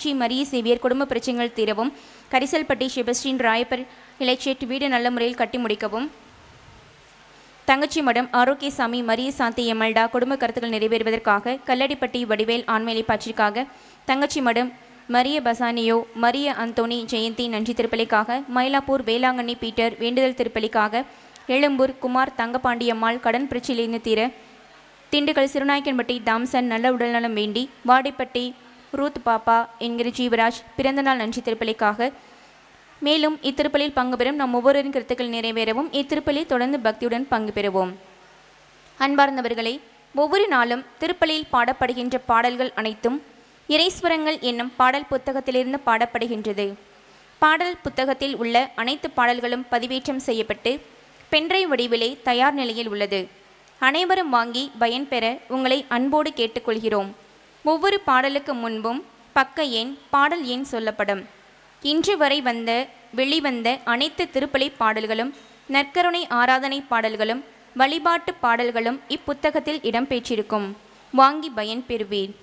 Sri Maria Xavier குடும்ப பிரச்சனைகள் தீரவும், கரிசல்பட்டி செபஸ்டின் ராயப்பர் இலைச்சேட் வீடு நல்ல முறையில் கட்டி முடிக்கவும், தங்கச்சி மடம் ஆரோக்கியசாமி மரிய சாந்தி எமல்டா குடும்ப கருத்துக்கள் நிறைவேறுவதற்காக, கல்லடிப்பட்டி வடிவேல் ஆண்மையை பாற்றிற்காக, தங்கச்சி மடம் மரிய பசானியோ மரிய அந்தோனி ஜெயந்தி நன்றி திருப்பலிக்காக, மயிலாப்பூர் வேளாங்கண்ணி பீட்டர் வேண்டுதல் திருப்பலிக்காக, எழும்பூர் குமார் தங்கபாண்டியம்மாள் கடன் பிரச்சினையிலிருந்து தீர, திண்டுக்கல் சிறுநாயக்கன்பட்டி தாம்சன் நல்ல உடல்நலம் வேண்டி, வாடிப்பட்டி ரூத் பாப்பா என்கிற ஜீவராஜ் பிறந்தநாள் நன்றி திருப்பலிக்காக, மேலும் இத்திருப்பலில் பங்கு பெறும் நம் ஒவ்வொருவரின் கருத்துக்கள் நிறைவேறவும் இத்திருப்பலில் தொடர்ந்து பக்தியுடன் பங்கு பெறுவோம். அன்பார்ந்தவர்களே, ஒவ்வொரு நாளும் திருப்பலியில் பாடப்படுகின்ற பாடல்கள் அனைத்தும் இறைஸ்வரங்கள் என்னும் பாடல் புத்தகத்திலிருந்து பாடப்படுகின்றது. பாடல் புத்தகத்தில் உள்ள அனைத்து பாடல்களும் பதிவேற்றம் செய்யப்பட்டு பென்ட்ரைவ் வடிவிலே தயார் நிலையில் உள்ளது. அனைவரும் வாங்கி பயன்பெற உங்களை அன்போடு கேட்டுக்கொள்கிறோம். ஒவ்வொரு பாடலுக்கு முன்பும் பக்க எண் பாடல் எண் சொல்லப்படும். இன்று வரை வெளிவந்த அனைத்து திருப்பலி பாடல்களும் நற்கருணை ஆராதனை பாடல்களும் வழிபாட்டு பாடல்களும் இப்புத்தகத்தில் இடம்பெற்றிருக்கும். வாங்கி பயன் பெறுவீர்.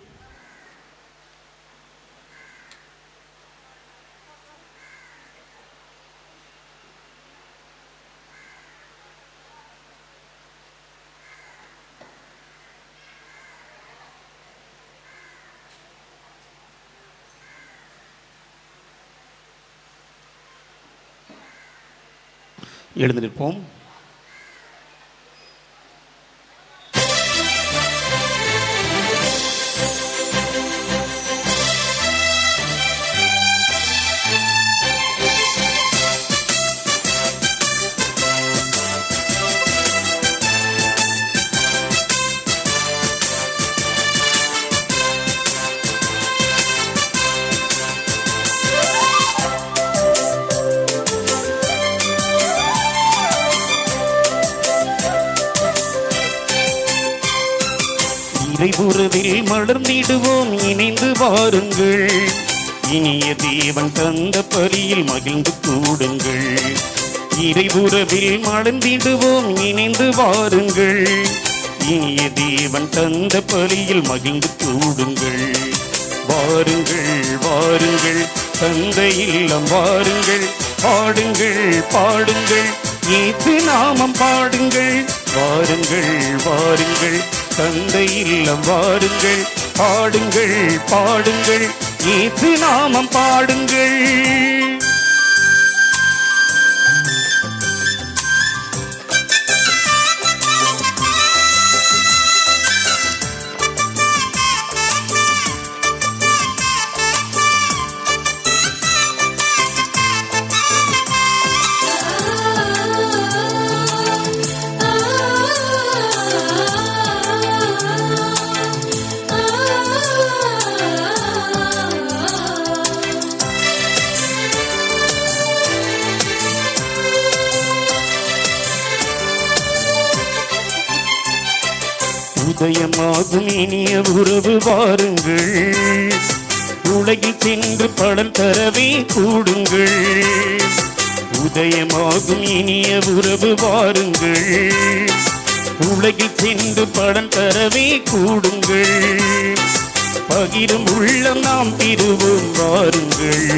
எழுந்து நிற்போம். இறைபுறவில் மலர்ந்திடுவோம், இணைந்து வாருங்கள். இனிய தேவன் தந்த பலியில் மகிழ்ந்து கூடுங்கள். இறைபுறவில் மலர்ந்திடுவோம், இணைந்து வாருங்கள். இனிய தேவன் தந்த பலியில் மகிழ்ந்து கூடுங்கள். வாருங்கள் வாருங்கள் தந்தை இல்லம் வாருங்கள், பாடுங்கள் பாடுங்கள் இயேசு நாமம் பாடுங்கள். வாருங்கள் வாருங்கள் தந்தை இல்லம் வாருங்கள், பாடுங்கள் பாடுங்கள் இயேசு நாமம் பாடுங்கள். உதயமாகும் இனிய உறவு வாருங்கள், உலகில் சென்று பலன் தரவே கூடுங்கள். உதயமாகும் இனிய உறவு வாருங்கள், உலகில் சென்று பலன் தரவே கூடுங்கள். பகிரும் உள்ளம் நாம் திருவோம் வாருங்கள்,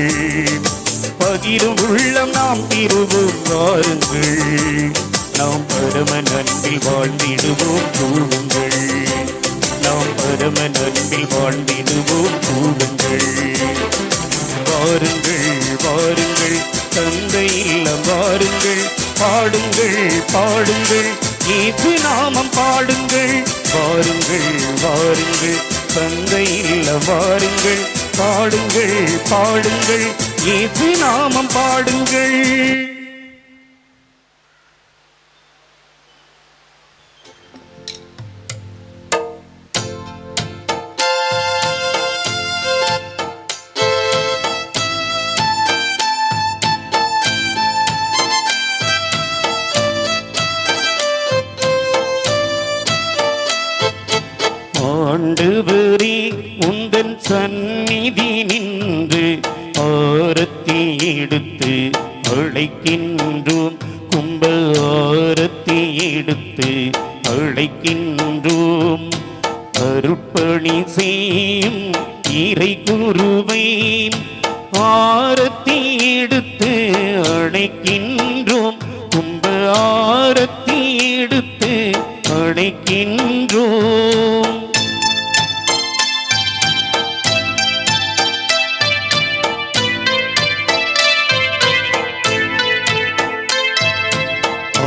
பகிரும் உள்ளம் நாம் திருவோம் வாருங்கள். நாம் பரம நன்பில் வாழ்ந்திடுவோம் கூடுங்கள், நாம் பரம நன்பில் வாழ்ந்திடுவோம் கூடுங்கள். வாருங்கள் வாருங்கள் தந்தை இல்லம் வாருங்கள், பாடுங்கள் பாடுங்கள் இயேசு நாமம் பாடுங்கள். வாருங்கள் வாருங்கள் தந்தை இல்லம் வாருங்கள், பாடுங்கள் பாடுங்கள் இயேசு நாமம் பாடுங்கள். ஆண்டவரே உந்தன் சந்நிதி நின்று ஆரத்தி எடுத்து அழைக்கின்றோம், கும்ப ஆரத்தி எடுத்து அழைக்கின்றோம். அருட்பணி செய்யும் இறை குருவை ஆரத்தி எடுத்து அழைக்கின்றோம், கும்ப ஆரத்தி எடுத்து அழைக்கின்றோம்.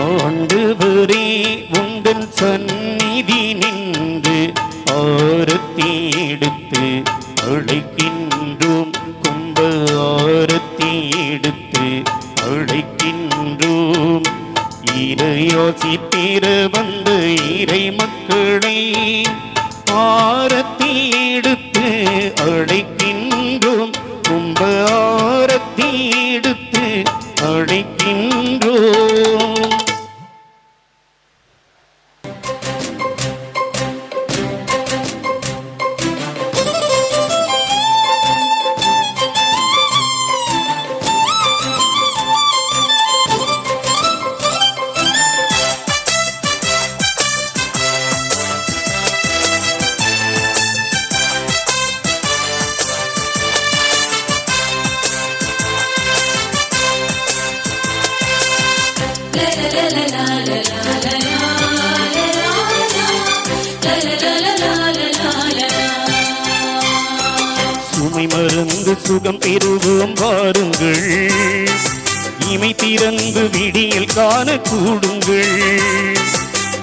ஆண்டவரே உந்தன் சந்நிதி நின்று ஆரத்தி எடுத்து அழைக்கின்றோம், கும்ப ஆரத்தி எடுத்து அழைக்கின்றோம். இறையாசி பெற வந்த இறை மக்களை ஆரத்தி எடுத்து அழைக்கின்றோம், கும்ப ஆரத்தி எடுத்து அழைக்கின்றோம். சுமை மருந்து சுகம் பெறுவோம் வாருங்கள், இமை திறந்து விடியல் காண கூடுங்கள்.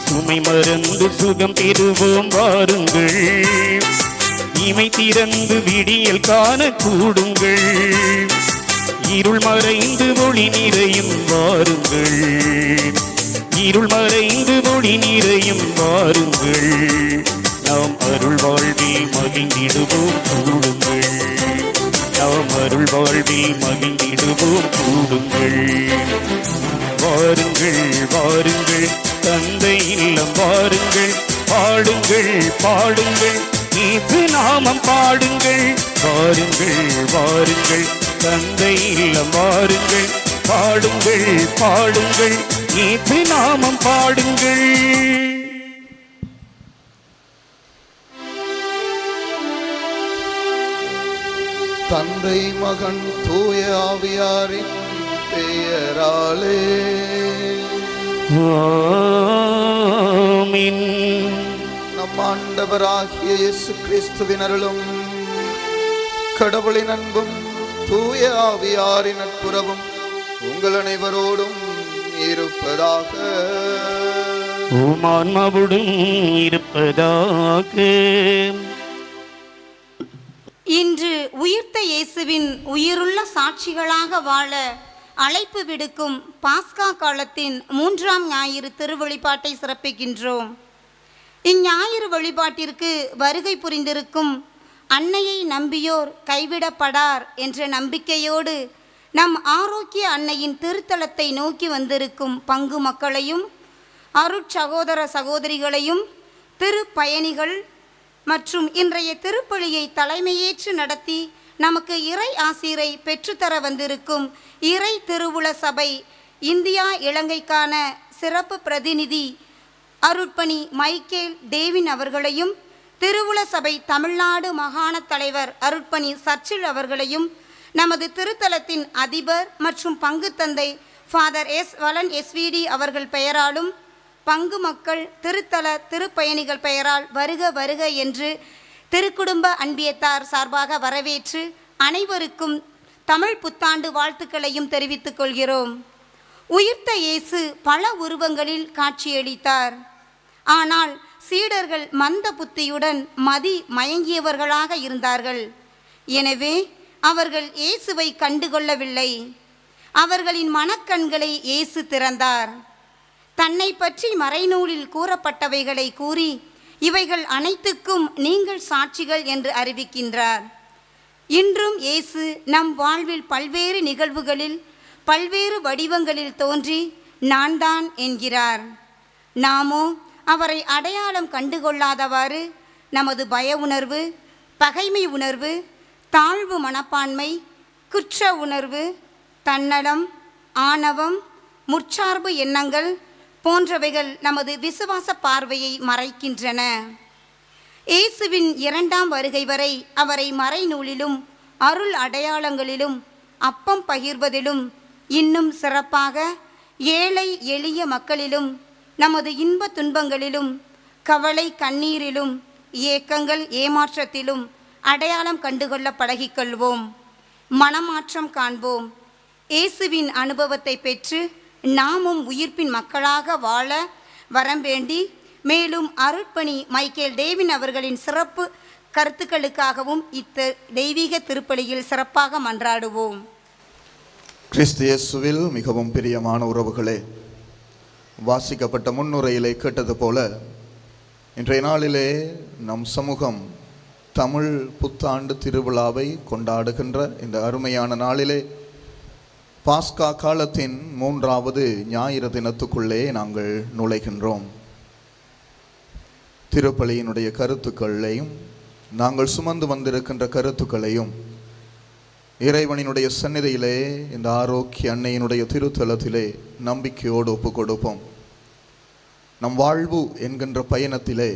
சுமை மருந்து சுகம் பெறுவோம் வாருங்கள், இமை திறந்து விடியல் காண கூடுங்கள். இருள் மறைந்து ஒளி நிறையும் வாருங்கள், இருள் மறைந்து ஒளி நிறையும் வாருங்கள். நாம் அருள் வாழ்வில் மகிழ்ந்திடுவோம் கூடுங்கள், நாம் அருள் வாழ்வில் மகிழ்ந்திடுவோம் கூடுங்கள். வாருங்கள் வாருங்கள் தந்தை இல்லம் வாருங்கள், பாடுங்கள் பாடுங்கள் இயேசு நாமம் பாடுங்கள். வாருங்கள் வாருங்கள் தந்தை இல்லம் வாருங்கள், பாடுங்கள் பாடுங்கள் இயேசு நாமம் பாடுங்கள். தந்தை மகன் தூய ஆவியாரின் பெயராலே ஆமென். நம் ஆண்டவராகிய இயேசு கிறிஸ்துவின் அருளும் கடவுளின் அன்பும் தூய ஆவியாரின் நட்புறவும் உங்கள் அனைவரோடும் இருப்பதாக. உம் ஆன்மாவோடும் இருப்பதாக. இன்று உயிர்த்த இயேசுவின் உயிருள்ள சாட்சிகளாக வாழ அழைப்பு விடுக்கும் பாஸ்கா காலத்தின் 3ஆம் ஞாயிறு திருவழிபாட்டை சிறப்பிக்கின்றோம். இஞ்ஞாயிறு வழிபாட்டிற்கு வருகை புரிந்திருக்கும் அன்னையை நம்பியோர் கைவிடப்படார் என்ற நம்பிக்கையோடு நம் ஆரோக்கிய அன்னையின் திருத்தலத்தை நோக்கி வந்திருக்கும் பங்கு மக்களையும் அருட்சகோதர சகோதரிகளையும் திருப்பயணிகள் மற்றும் இன்றைய திருப்பலியை தலைமையேற்று நடத்தி நமக்கு இறை ஆசிரை பெற்றுத்தர வந்திருக்கும் இறை திருவுள சபை இந்தியா இலங்கைக்கான சிறப்பு பிரதிநிதி அருட்பணி மைக்கேல் டேவின் அவர்களையும், திருவுள சபை தமிழ்நாடு மாகாண தலைவர் அருட்பணி சர்ச்சில் அவர்களையும், நமது திருத்தலத்தின் அதிபர் மற்றும் பங்கு தந்தை ஃபாதர் எஸ் வலன் எஸ்விடி அவர்கள் பெயராலும் பங்கு மக்கள் திருத்தல திருப்பயணிகள் பெயரால் வருக வருக என்று திருக்குடும்ப அன்பியத்தார் சார்பாக வரவேற்று அனைவருக்கும் தமிழ் புத்தாண்டு வாழ்த்துக்களையும் தெரிவித்துக் கொள்கிறோம். உயிர்த்த இயேசு பல உருவங்களில் காட்சியளித்தார். ஆனால் சீடர்கள் மந்த புத்தியுடன் மதி மயங்கியவர்களாக இருந்தார்கள். எனவே அவர்கள் இயேசுவை கண்டுகொள்ளவில்லை. அவர்களின் மனக்கண்களை இயேசு திறந்தார். தன்னை பற்றி மறைநூலில் கூறப்பட்டவைகளை கூறி இவைகள் அனைத்துக்கும் நீங்கள் சாட்சிகள் என்று அறிவிக்கின்றார். இன்றும் இயேசு நம் வாழ்வில் பல்வேறு நிகழ்வுகளில் பல்வேறு வடிவங்களில் தோன்றி நான் தான் என்கிறார். நாமோ அவரை அடையாளம் கண்டுகொள்ளாதவாறு நமது பய உணர்வு, பகைமை உணர்வு, தாழ்வு மனப்பான்மை, குற்ற உணர்வு, தன்னலம், ஆணவம், முற்சார்பு எண்ணங்கள் போன்றவைகள் நமது விசுவாச பார்வையை மறைக்கின்றன. இயேசுவின் இரண்டாம் வருகை வரை அவரை மறைநூலிலும் அருள் அடையாளங்களிலும் அப்பம் பகிர்வதிலும் இன்னும் சிறப்பாக ஏழை எளிய மக்களிலும் நமது இன்ப துன்பங்களிலும் கவலை கண்ணீரிலும் ஏக்கங்கள் ஏமாற்றத்திலும் அடையாளம் கண்டுகொள்ள பழகிக்கொள்வோம். மனமாற்றம் காண்போம். இயேசுவின் அனுபவத்தை பெற்று நாமும் உயிர்ப்பின் மக்களாக வாழ வரம் வேண்டி, மேலும் அருட்பணி மைக்கேல் டேவின் அவர்களின் சிறப்பு கருத்துக்களுக்காகவும் தெய்வீக திருப்பலியில் சிறப்பாக மன்றாடுவோம். கிறிஸ்து இயேசுவில் மிகவும் பிரியமான உறவுகளே, வாசிக்கப்பட்ட முன்னுரையிலே கேட்டது போல இன்றைய நாளிலே நம் சமூகம் தமிழ் புத்தாண்டு திருவிழாவை கொண்டாடுகின்ற இந்த அருமையான நாளிலே பாஸ்கா காலத்தின் 3வது ஞாயிறு தினத்துக்குள்ளே நாங்கள் நுழைகின்றோம். திருப்பலியினுடைய கருத்துக்களையும் நாங்கள் சுமந்து வந்திருக்கின்ற கருத்துக்களையும் இறைவனினுடைய சந்நிதியிலே இந்த ஆரோக்கிய அன்னையினுடைய திருத்தலத்திலே நம்பிக்கையோடு ஒப்பு கொடுப்போம். நம் வாழ்வு என்கின்ற பயணத்திலே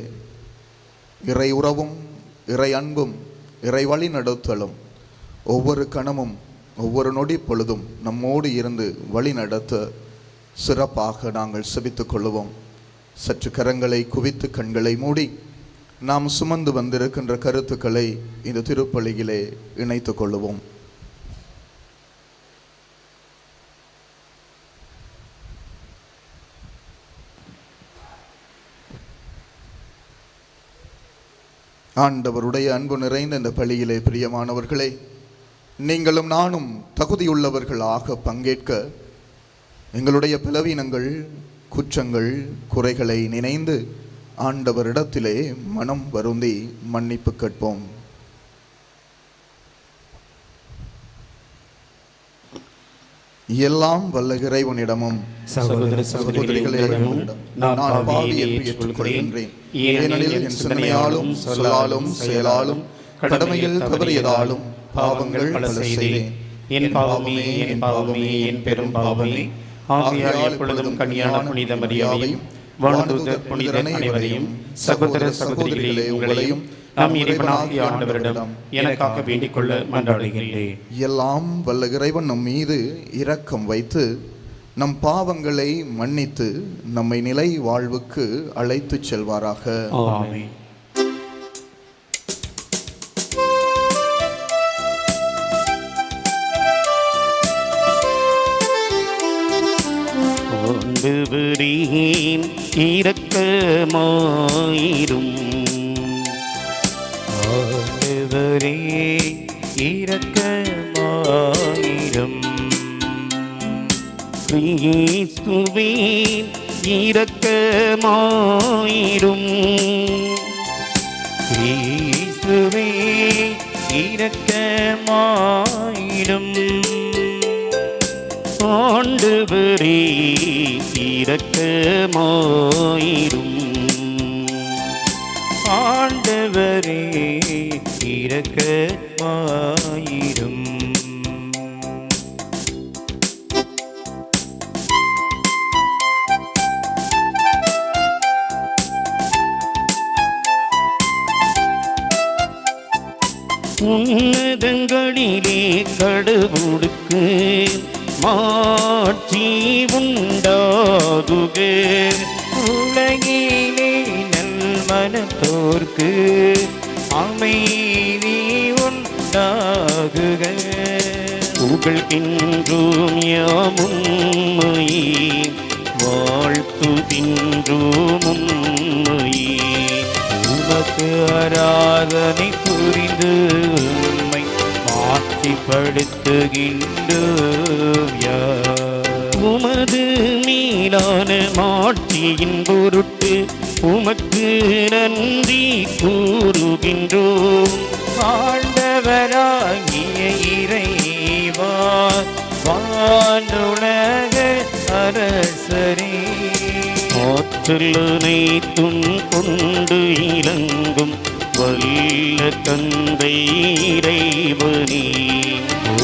இறை உறவும் இறை அன்பும் இறை வழி நடத்தலும் ஒவ்வொரு கணமும் ஒவ்வொரு நொடி பொழுதும் நம்மோடு இருந்து வழி நடத்த சிறப்பாக நாங்கள் செபித்துக் கொள்ளுவோம். சற்று கரங்களை குவித்து கண்களை மூடி நாம் சுமந்து வந்திருக்கின்ற கருத்துக்களை இந்த திருப்பலியிலே இணைத்துக் கொள்ளுவோம். ஆண்டவருடைய அன்பு நிறைந்த இந்த பலியிலே பிரியமானவர்களே, நீங்களும் நானும் தகுதியுள்ளவர்களாக பங்கேற்க எங்களுடைய பலவீனங்கள் குற்றங்கள் குறைகளை நினைந்து ஆண்டவரிடத்திலே மனம் வருந்தி மன்னிப்பு கேட்போம். எல்லாம் வல்ல இறைவனிடமும் சகோதர சகோதரிகளிடமும் நான் பாவி என்று ஏற்றுக்கொள்கின்றேன். ஏனெனில் என் சிந்தனையாலும் சொல்லாலும் செயலாலும் கடமையில் தவறியதாலும் பாவங்கள் பல செய்தேன். என் பாவமே என் பாவமே என் பெரும் பாவமே. ஆகையால் எப்பொழுதும் கன்னியான புனித மரியாதையும் வானதூதர் புனித அனைவரையும் சகோதர சகோதரிகளே உங்களையும் நம் இறைவனாகிய ஆண்டவரிடம் எனக்காக வேண்டிக் கொள்ள மன்றாடுகின்றேன். எல்லாம் வல்ல இறைவன் நம் மீது இரக்கம் வைத்து நம் பாவங்களை மன்னித்து நம்மை நிலை வாழ்வுக்கு அழைத்து செல்வாராக. ஆமென். ஆண்டவரே இரக்கமாயிரும். ஆண்டவரே இரக்கமாயிரும். கிறிஸ்துவே இரக்கமாயிரும். கிறிஸ்துவே இரக்கமாயிரும். ஆண்டவரே இரக்கமாயிரும். ஆண்டவரே இரக்கமாயிரும். உன்னதங்களிலே கடவுளுக்கு மாட்சி உண்டாகுக. உலகிலே நல்மனத்தோர்க்கு அமைதி உண்டாகுக. புகழ்கின்றோம் யாமும்மையே வாழ்த்துகின்றோம் உம்மையே. உமக்கு ஆராதனை புரிந்து உம்மை மாட்சிப்படுத்துகின்றோம். உமது மீளான மாட்சியின் பொருட்டு உமக்கு நன்றி கூறுகின்றோம். ஆண்டவராகிய இறைவா வானுலக அரசரே, ஆற்றல் அனைத்தும் கொண்டு இலங்கும் வல்ல தந்தை இறைவனே,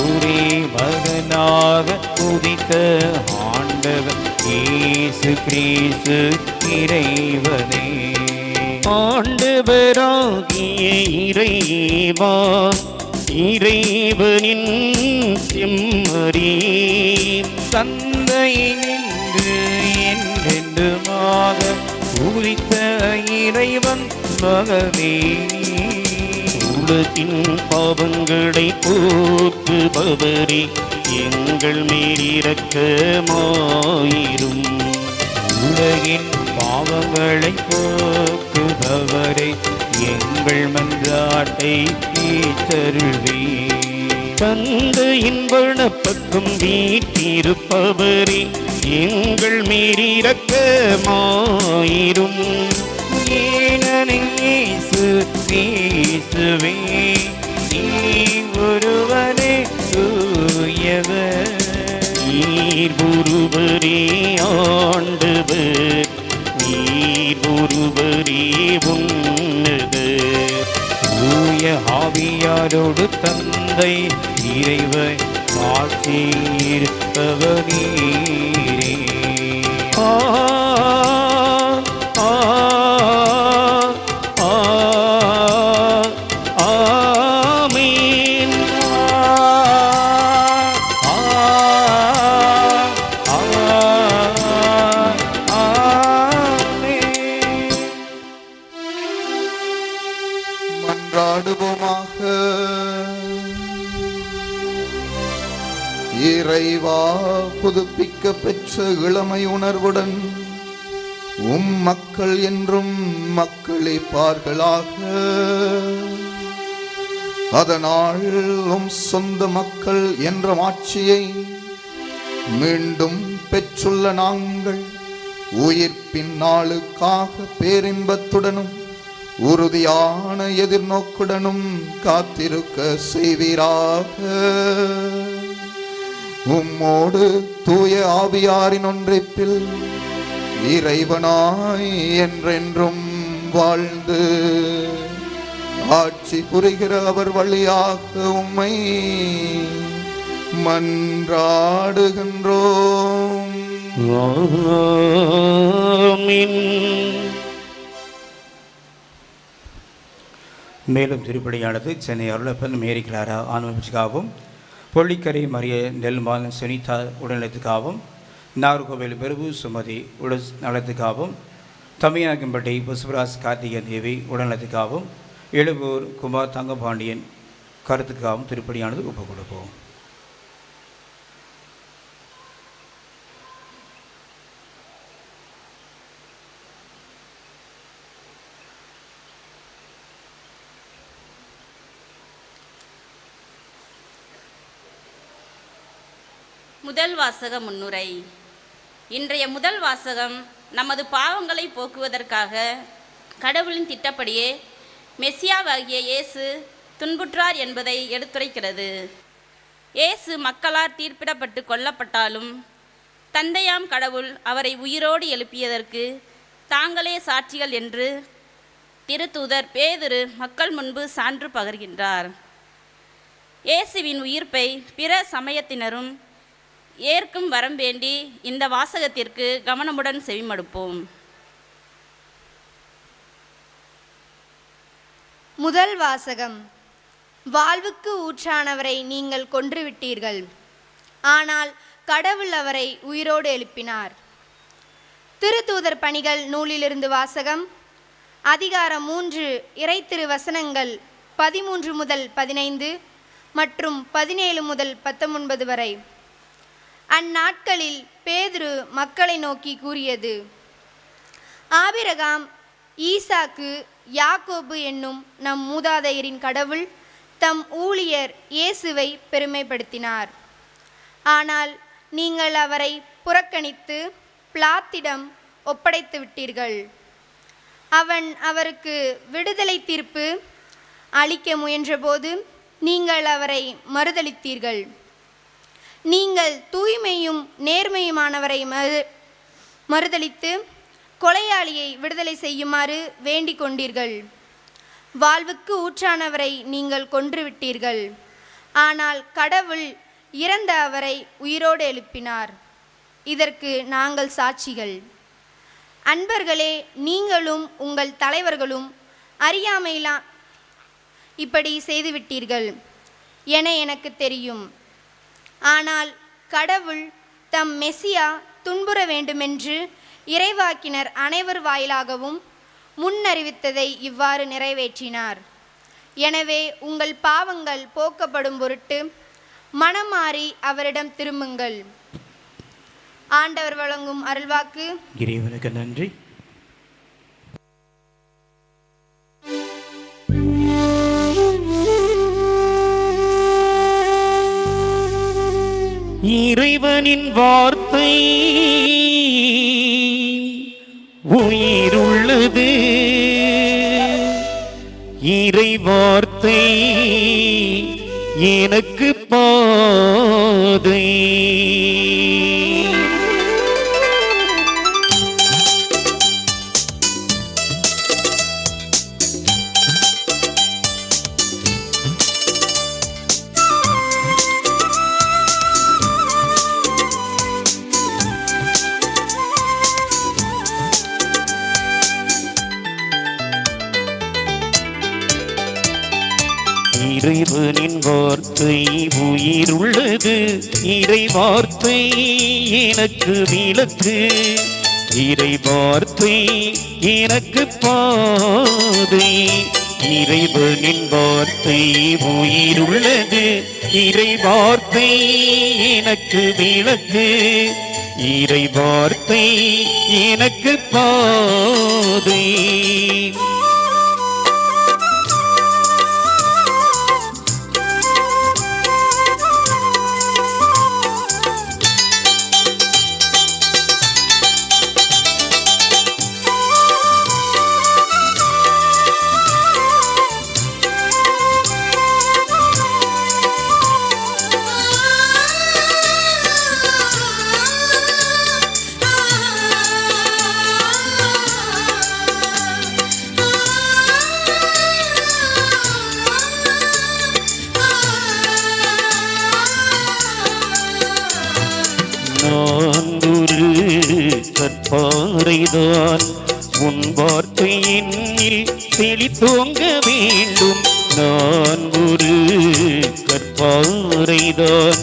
ஒரே மகனாக உதித்த ஆண்டவர் இயேசு கிறிஸ்து இறைவனே, ஆண்டவராகிய இறைவா, இறைவனின் செம்மறி தந்தையை நின்று என்றென்றுமாக உரித்த இறைவன் மகனே, உலகின் பாவங்களை போக்குபவரே, எங்கள் மேல் இரக்கமாயிரும். உலகின் பாவங்களை போக்குபவரே, எங்கள் மன்றாட்டை கேட்டருள்வே. தந்தையின் வலப்பக்கம் வீற்றிருப்பவரே, எங்கள் மேல் இரக்கமாயிரும். ஏனெனில் இயேசுவே நீ ஒருவரே தூயவர், நீர் ஒருவரே ஆண்டவர், நீர் ஒருவரே உன்னதர். தூய ஆவியாரோடு தந்தை இறைவன் ஆட்சியிருப்பவர் நீரே. ஆமென். மன்றாடுவோமாக. இறைவா, புதுப்பிக்க பெற்ற இளமை உணர்வுடன் உம் மக்கள் என்றும் மக்களிப்பார்களாக. அதனால் உம் சொந்த மக்கள் என்ற ஆட்சியை மீண்டும் பெற்றுள்ள நாங்கள் உயிர்ப்பின் நாளுக்காக பேரின்பத்துடனும் உறுதியான எதிர்நோக்குடனும் காத்திருக்க செய்வீராக. உம்மோடு தூய ஆவியாரின் ஒன்றிப்பில் இறைவனாய் என்றென்றும் வாழ்ந்து ஆட்சி புரிகிற அவர் வழியாக உம்மை மன்றாடுகின்றோம். ஆமென். மேலும் திருப்படியானது சென்னை அருளப்பன் மேரி கிளாரா ஆன்மீகத்துக்காகவும், பொள்ளிக்கரை மரிய நெல்மான் சுனிதா உடல்நலத்துக்காகவும், நாகர்கோவில் பெருபு சுமதி உடல் நலத்துக்காகவும், தமிழகம்பட்டி புஷ்பராஜ் கார்த்திகேயன் தேவி உடல்நலத்துக்காகவும், எழும்பூர் குமார் தங்கபாண்டியன் கருத்துக்காகவும் திருப்படியானது ஒப்புக் கொடுப்போம். முதல் வாசக முன்னுரை. இன்றைய முதல் வாசகம் நமது பாவங்களை போக்குவதற்காக கடவுளின் திட்டப்படியே மெசியாவாகிய இயேசு துன்புற்றார் என்பதை எடுத்துரைக்கிறது. இயேசு மக்களால் தீர்ப்பிடப்பட்டு கொல்லப்பட்டாலும் தந்தையாம் கடவுள் அவரை உயிரோடு எழுப்பியதற்கு தாங்களே சாட்சிகள் என்று திருத்தூதர் பேதுரு மக்கள் முன்பு சான்று பகர்கின்றார். இயேசுவின் உயிர்ப்பை பிற சமயத்தினரும் ஏற்கும் வரம் வேண்டி இந்த வாசகத்திற்கு கவனமுடன் செவிமடுப்போம். முதல் வாசகம். வாழ்வுக்கு ஊற்றானவரை நீங்கள் கொன்றுவிட்டீர்கள், ஆனால் கடவுள் அவரை உயிரோடு எழுப்பினார். திருத்தூதர் பணிகள் நூலிலிருந்து வாசகம். அதிகாரம் 3, இறைத்திரு வசனங்கள் 13 முதல் 15 மற்றும் 17 முதல் 19 வரை. அந்நாட்களில் பேதுரு மக்களை நோக்கி கூறியது: ஆபிரகாம், ஈசாக்கு, யாக்கோபு என்னும் நம் மூதாதையரின் கடவுள் தம் ஊழியர் இயேசுவை பெருமைப்படுத்தினார். ஆனால் நீங்கள் அவரை புறக்கணித்து பிலாத்திடம் ஒப்படைத்து விட்டீர்கள். அவன் அவருக்கு விடுதலை தீர்ப்பு அளிக்க முயன்றபோது நீங்கள் அவரை மறுதலித்தீர்கள். நீங்கள் தூய்மையும் நேர்மையுமானவரை மறுதலித்து கொலையாளியை விடுதலை செய்யுமாறு வேண்டிக் கொண்டீர்கள். வாழ்வுக்கு ஊற்றானவரை நீங்கள் கொன்றுவிட்டீர்கள், ஆனால் கடவுள் இறந்த அவரை உயிரோடு எழுப்பினார். இதற்கு நாங்கள் சாட்சிகள். அன்பர்களே, நீங்களும் உங்கள் தலைவர்களும் அறியாமையிலா இப்படி செய்துவிட்டீர்கள் என எனக்கு தெரியும். ஆனால் கடவுள் தம் மெசியா துன்புற வேண்டுமென்று இறைவாக்கினர் அனைவர் வாயிலாகவும் முன்னறிவித்ததை இவ்வாறு நிறைவேற்றினார். எனவே உங்கள் பாவங்கள் போக்கப்படும் பொருட்டு மனம் மாறி அவரிடம் திரும்புங்கள். ஆண்டவர் வழங்கும் அருள்வாக்கு. இறைவனுக்கு நன்றி. இறைவனின் வார்த்தை உயிருள்ளது. இறை வார்த்தை எனக்கு பாதை. இறைவனின் வார்த்தை உயிருள்ளது. இறை வார்த்தை எனக்கு விளக்கு. இறை வார்த்தை எனக்கு பாதை. இறைவனின் வார்த்தை உயிருள்ளது. இறை வார்த்தை எனக்கு விளக்கு. இறை வார்த்தை எனக்கு பாதை. கற்பாறைதான் உன் வார்த்தை என்னில் செழித்தோங்க வேண்டும். நான் ஒரு கற்பாறைதான்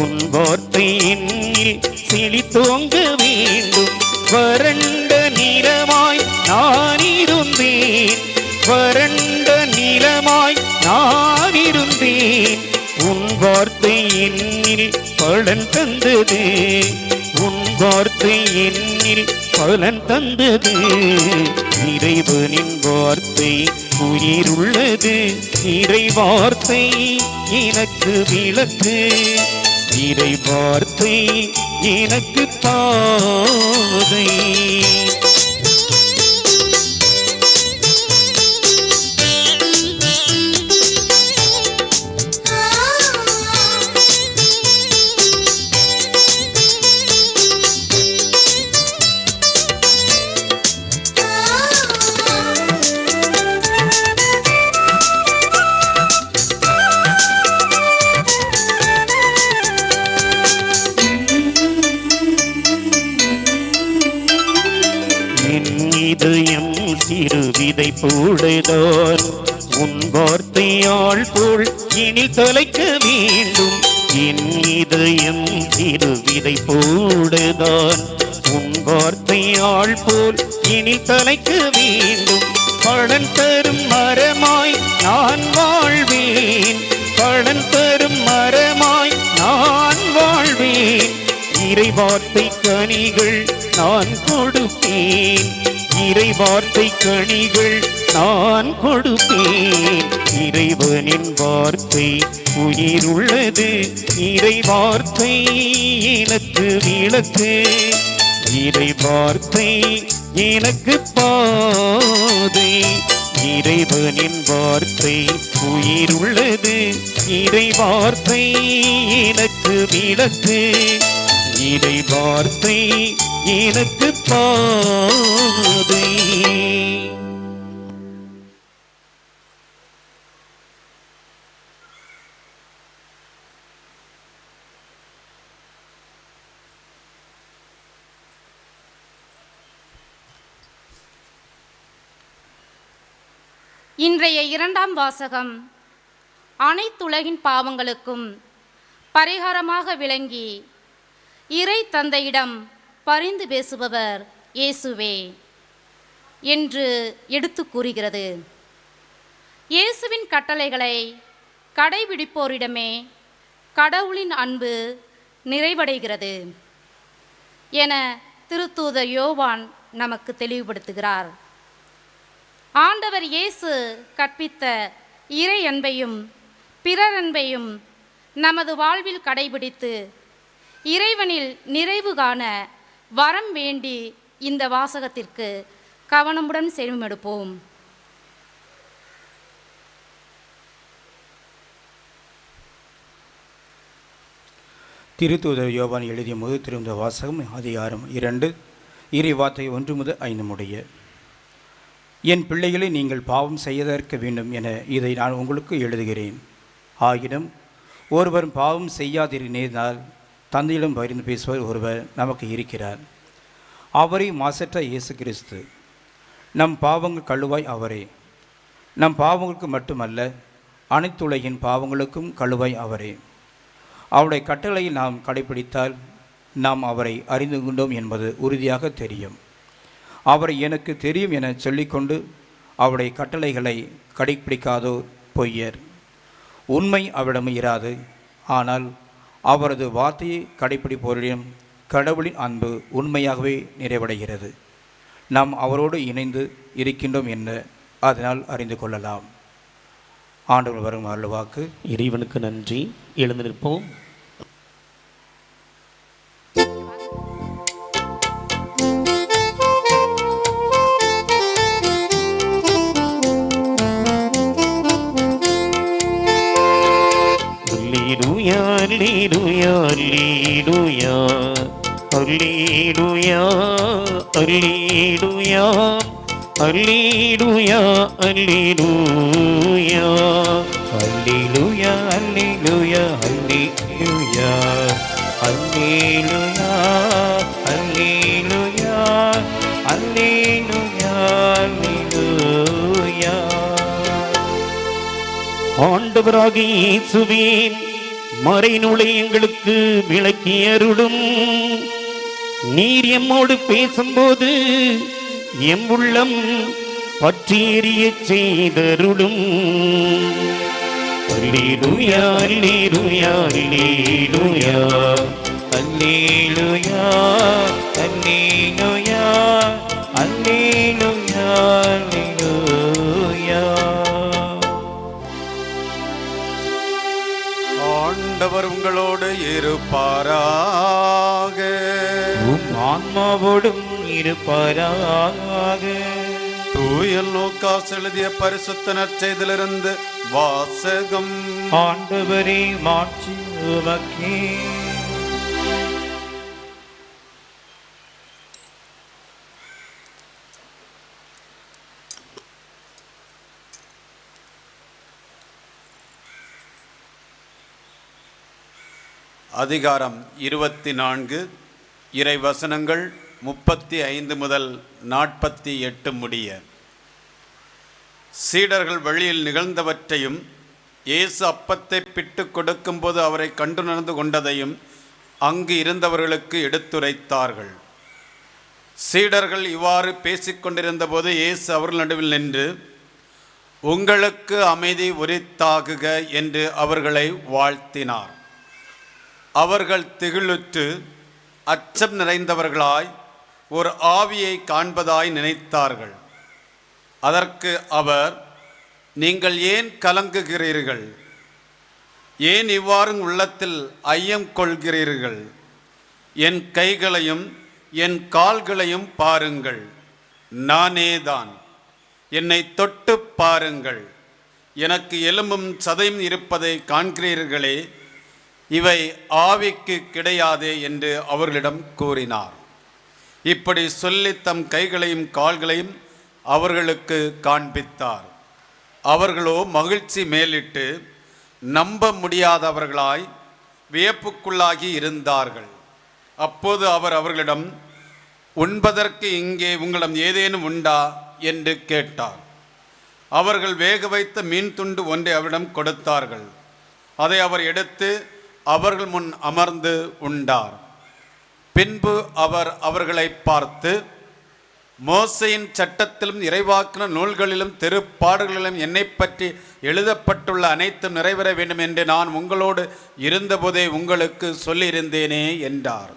உன் வார்த்தை என்னில் செழித்தோங்க வேண்டும். வறண்ட நிலமாய் நான் இருந்தேன். வறண்ட நிலமாய் நான் இருந்தேன். உன் வார்த்தை என்னில் பலன் தந்தது. உன் வார்த்தை என்னில் பலன் தந்தது. இறைவனின் வார்த்தை உயிருள்ளது. இறை வார்த்தை எனக்கு விளக்கு. இறை வார்த்தை எனக்கு பாதை. இதயம் சிறு விதை போடுதான் உன் வார்த்தையால் போல் இனி தலைக்க வேண்டும். என் இதயம் சிறு விதை போடுதான் உன் வார்த்தையால் போல் இனி தலைக்க வேண்டும். பலன் தரும் மரமாய் நான் வாழ்வேன். பலன் தரும் மரமாய் நான் வாழ்வேன். இறை வார்த்தை கனிகள் நான் கொடுப்பேன். இறை வார்த்தை கனிகள் நான் கொடுப்பேன். இறைவனின் வார்த்தை உயிருள்ளது. இறை வார்த்தை எனக்கு விளக்கு. இறை வார்த்தை எனக்கு பாதை. இறைவனின் வார்த்தை உயிருள்ளது. இறை வார்த்தை எனக்கு விளக்கு. இறை வார்த்தை எனக்கு பாதை. இன்றைய இரண்டாம் வாசகம் அனைத்துலகின் பாவங்களுக்கும் பரிகாரமாக விளங்கி இறை தந்தையிடம் பரிந்து பேசுபவர் இயேசுவே என்று எடுத்து கூறுகிறது. இயேசுவின் கட்டளைகளை கடைபிடிப்போரிடமே கடவுளின் அன்பு நிறைவடைகிறது என திருத்தூதர் யோவான் நமக்கு தெளிவுபடுத்துகிறார். ஆண்டவர் இயேசு கற்பித்த இறை அன்பையும் பிறர் அன்பையும் நமது வாழ்வில் கடைபிடித்து இறைவனில் நிறைவு காண வரம் வேண்டி இந்த வாசகத்திற்கு கவனமுடன் செவிமடுப்போம். திருத்தூதர் யோவான் எழுதிய முதல் திருந்த வாசகம் அதிகாரம் 2 இறைவார்த்தை 1 முதல் 5 முடிய. என் பிள்ளைகளை நீங்கள் பாவம் செய்யதற்க வேண்டும் என இதை நான் உங்களுக்கு எழுதுகிறேன். ஆயினும் ஒருவர் பாவம் செய்யாதிருந்தால் தந்தையிடம் பரிந்து பேசுவர் ஒருவர் நமக்கு இருக்கிறார். அவரே மாசற்ற இயேசு கிறிஸ்து. நம் பாவங்கள் கழுவாய் அவரே. நம் பாவங்களுக்கு மட்டுமல்ல, அனைத்துலகின் பாவங்களுக்கும் கழுவாய் அவரே. அவருடைய கட்டளையை நாம் கடைபிடித்தால் நாம் அவரை அறிந்து கொண்டோம் என்பது உறுதியாக தெரியும். அவரை எனக்கு தெரியும் என சொல்லிக்கொண்டு அவருடைய கட்டளைகளை கடைபிடிக்காதோர் பொய்யர். உண்மை அவரிடம் இராது. ஆனால் அவரது வார்த்தையை கடைபிடிப்போரிடம் கடவுளின் அன்பு உண்மையாகவே நிறைவடைகிறது. நாம் அவரோடு இணைந்து இருக்கின்றோம் என்ன அதனால் அறிந்து கொள்ளலாம். ஆண்டவர் வரும் அருள்வாக்கு. இறைவனுக்கு நன்றி. எழுந்து நிற்போம். Alleluia, alleluia, alleluia, alleluia, alleluia, alleluia, alleluia, alleluia, alleluia, alleluia, alleluia, alleluia, alleluia. ஆண்டவராகிய இயேசுவே, மறைநூலை எங்களுக்கு விளக்கி அருளும். நீர் எம்மோடு பேசும்போது எம் உள்ளம் பற்றி எரியச் செய்தருளும். அல்லேலூயா, அல்லேலூயா, அல்லேலூயா, அல்லேலூயா, அல்லேலூயா, அல்லேலூயா, அல்லேலூயா. ஆண்டவர் உங்களோடு இருப்பாராக. உம் ஆன்மாவோடும் இருப்பாராக. தூய லூக்காஸ் எழுதிய பரிசுத்த நற்செய்தியிலிருந்து வாசகம். ஆண்டவரே, மாட்சி உமக்கே. அதிகாரம் 24 இறை வசனங்கள் 35 முதல் 48 முடிய. சீடர்கள் வழியில் நிகழ்ந்தவற்றையும் இயேசு அப்பத்தை பிட்டு கொடுக்கும்போது அவரை கண்டுணர்ந்து கொண்டதையும் அங்கு இருந்தவர்களுக்கு எடுத்துரைத்தார்கள். சீடர்கள் இவ்வாறு பேசிக்கொண்டிருந்தபோது இயேசு அவர்கள் நடுவில் நின்று, உங்களுக்கு அமைதி உரித்தாகுக என்று அவர்களை வாழ்த்தினார். அவர்கள் திகிலுற்று அச்சம் நிறைந்தவர்களாய் ஒரு ஆவியை காண்பதாய் நினைத்தார்கள். அதற்கு அவர், நீங்கள் ஏன் கலங்குகிறீர்கள்? ஏன் இவ்வாறு உள்ளத்தில் ஐயம் கொள்கிறீர்கள்? என் கைகளையும் என் கால்களையும் பாருங்கள், நானேதான். என்னை தொட்டு பாருங்கள், எனக்கு எலும்பும் சதையும் இருப்பதை காண்கிறீர்களே, இவை ஆவிக்கு கிடையாதே என்று அவர்களிடம் கூறினார். இப்படி சொல்லி தம் கைகளையும் கால்களையும் அவர்களுக்கு காண்பித்தார். அவர்களோ மகிழ்ச்சி மேலிட்டு நம்ப முடியாதவர்களாய் வியப்புக்குள்ளாகி இருந்தார்கள். அப்போது அவர் அவர்களிடம், உண்பதற்கு இங்கே உங்களிடம் ஏதேனும் உண்டா என்று கேட்டார். அவர்கள் வேக வைத்த மீன் துண்டு ஒன்றை அவரிடம் கொடுத்தார்கள். அதை அவர் எடுத்து அவர்கள் முன் அமர்ந்து உண்டார். பின்பு அவர் அவர்களை பார்த்து, மோசையின் சட்டத்திலும் இறைவாக்கின நூல்களிலும் திருப்பாடல்களிலும் என்னை பற்றி எழுதப்பட்டுள்ள அனைத்தும் நிறைவேற வேண்டும் என்று நான் உங்களோடு இருந்தபோதே உங்களுக்கு சொல்லியிருந்தேனே என்றார்.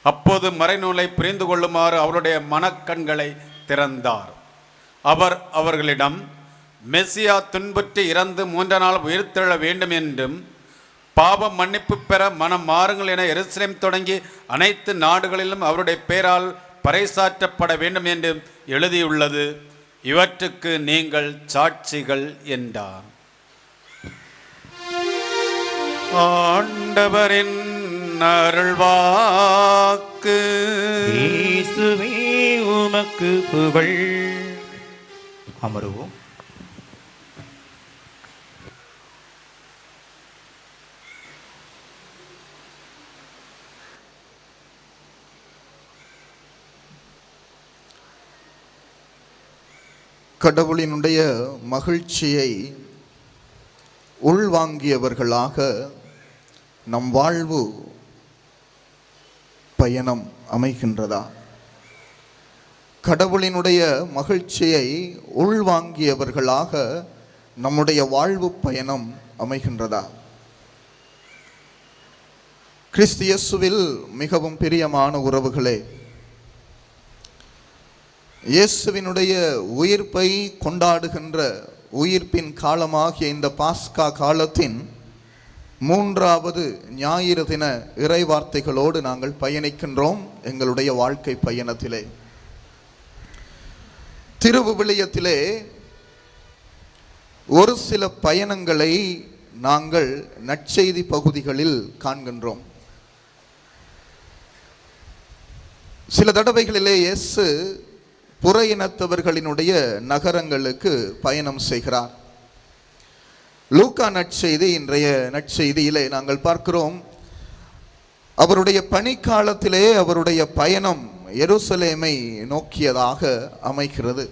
அப்போது மறைநூலை புரிந்து கொள்ளுமாறு அவருடைய மனக்கண்களை திறந்தார். அவர் அவர்களிடம், மெசியா துன்புற்று இறந்து 3 நாள் உயிர்த்தெழ வேண்டும் என்றும் பாவம் மன்னிப்பு பெற மனம் மாறுங்கள் என எருசலேம் தொடங்கி அனைத்து நாடுகளிலும் அவருடைய பெயரால் பறைசாற்றப்பட வேண்டும் என்று எழுதியுள்ளது. இவற்றுக்கு நீங்கள் சாட்சிகள் என்றார். ஆண்டவரின் அருள்வாக்கு. இயேசுவே உமக்கு புகழ். அமருவோம். கடவுளினுடைய மகிழ்ச்சியை உள்வாங்கியவர்களாக நம் வாழ்வு பயணம் அமைகின்றதா? கடவுளினுடைய மகிழ்ச்சியை உள்வாங்கியவர்களாக நம்முடைய வாழ்வு பயணம் அமைகின்றதா? கிறிஸ்து இயேசுவில் மிகவும் பிரியமான உறவுகளே, இயேசுவினுடைய உயிர்ப்பை கொண்டாடுகின்ற உயிர்ப்பின் காலமாகிய இந்த பாஸ்கா காலத்தின் 3வது ஞாயிறு தின இறைவார்த்தைகளோடு நாங்கள் பயணிக்கின்றோம். எங்களுடைய வாழ்க்கை பயணத்திலே திருவிவிலியத்திலே ஒரு சில பயணங்களை நாங்கள் நற்செய்தி பகுதிகளில் காண்கின்றோம். சில தடவைகளிலே இயேசு புற இனத்தவர்களினுடைய நகரங்களுக்கு பயணம் செய்கிறார். லூக்கா நற்செய்தி, இன்றைய நற்செய்தியிலே நாங்கள் பார்க்கிறோம், அவருடைய பணிக்காலத்திலே அவருடைய பயணம் எருசலேமை நோக்கியதாக அமைகிறது.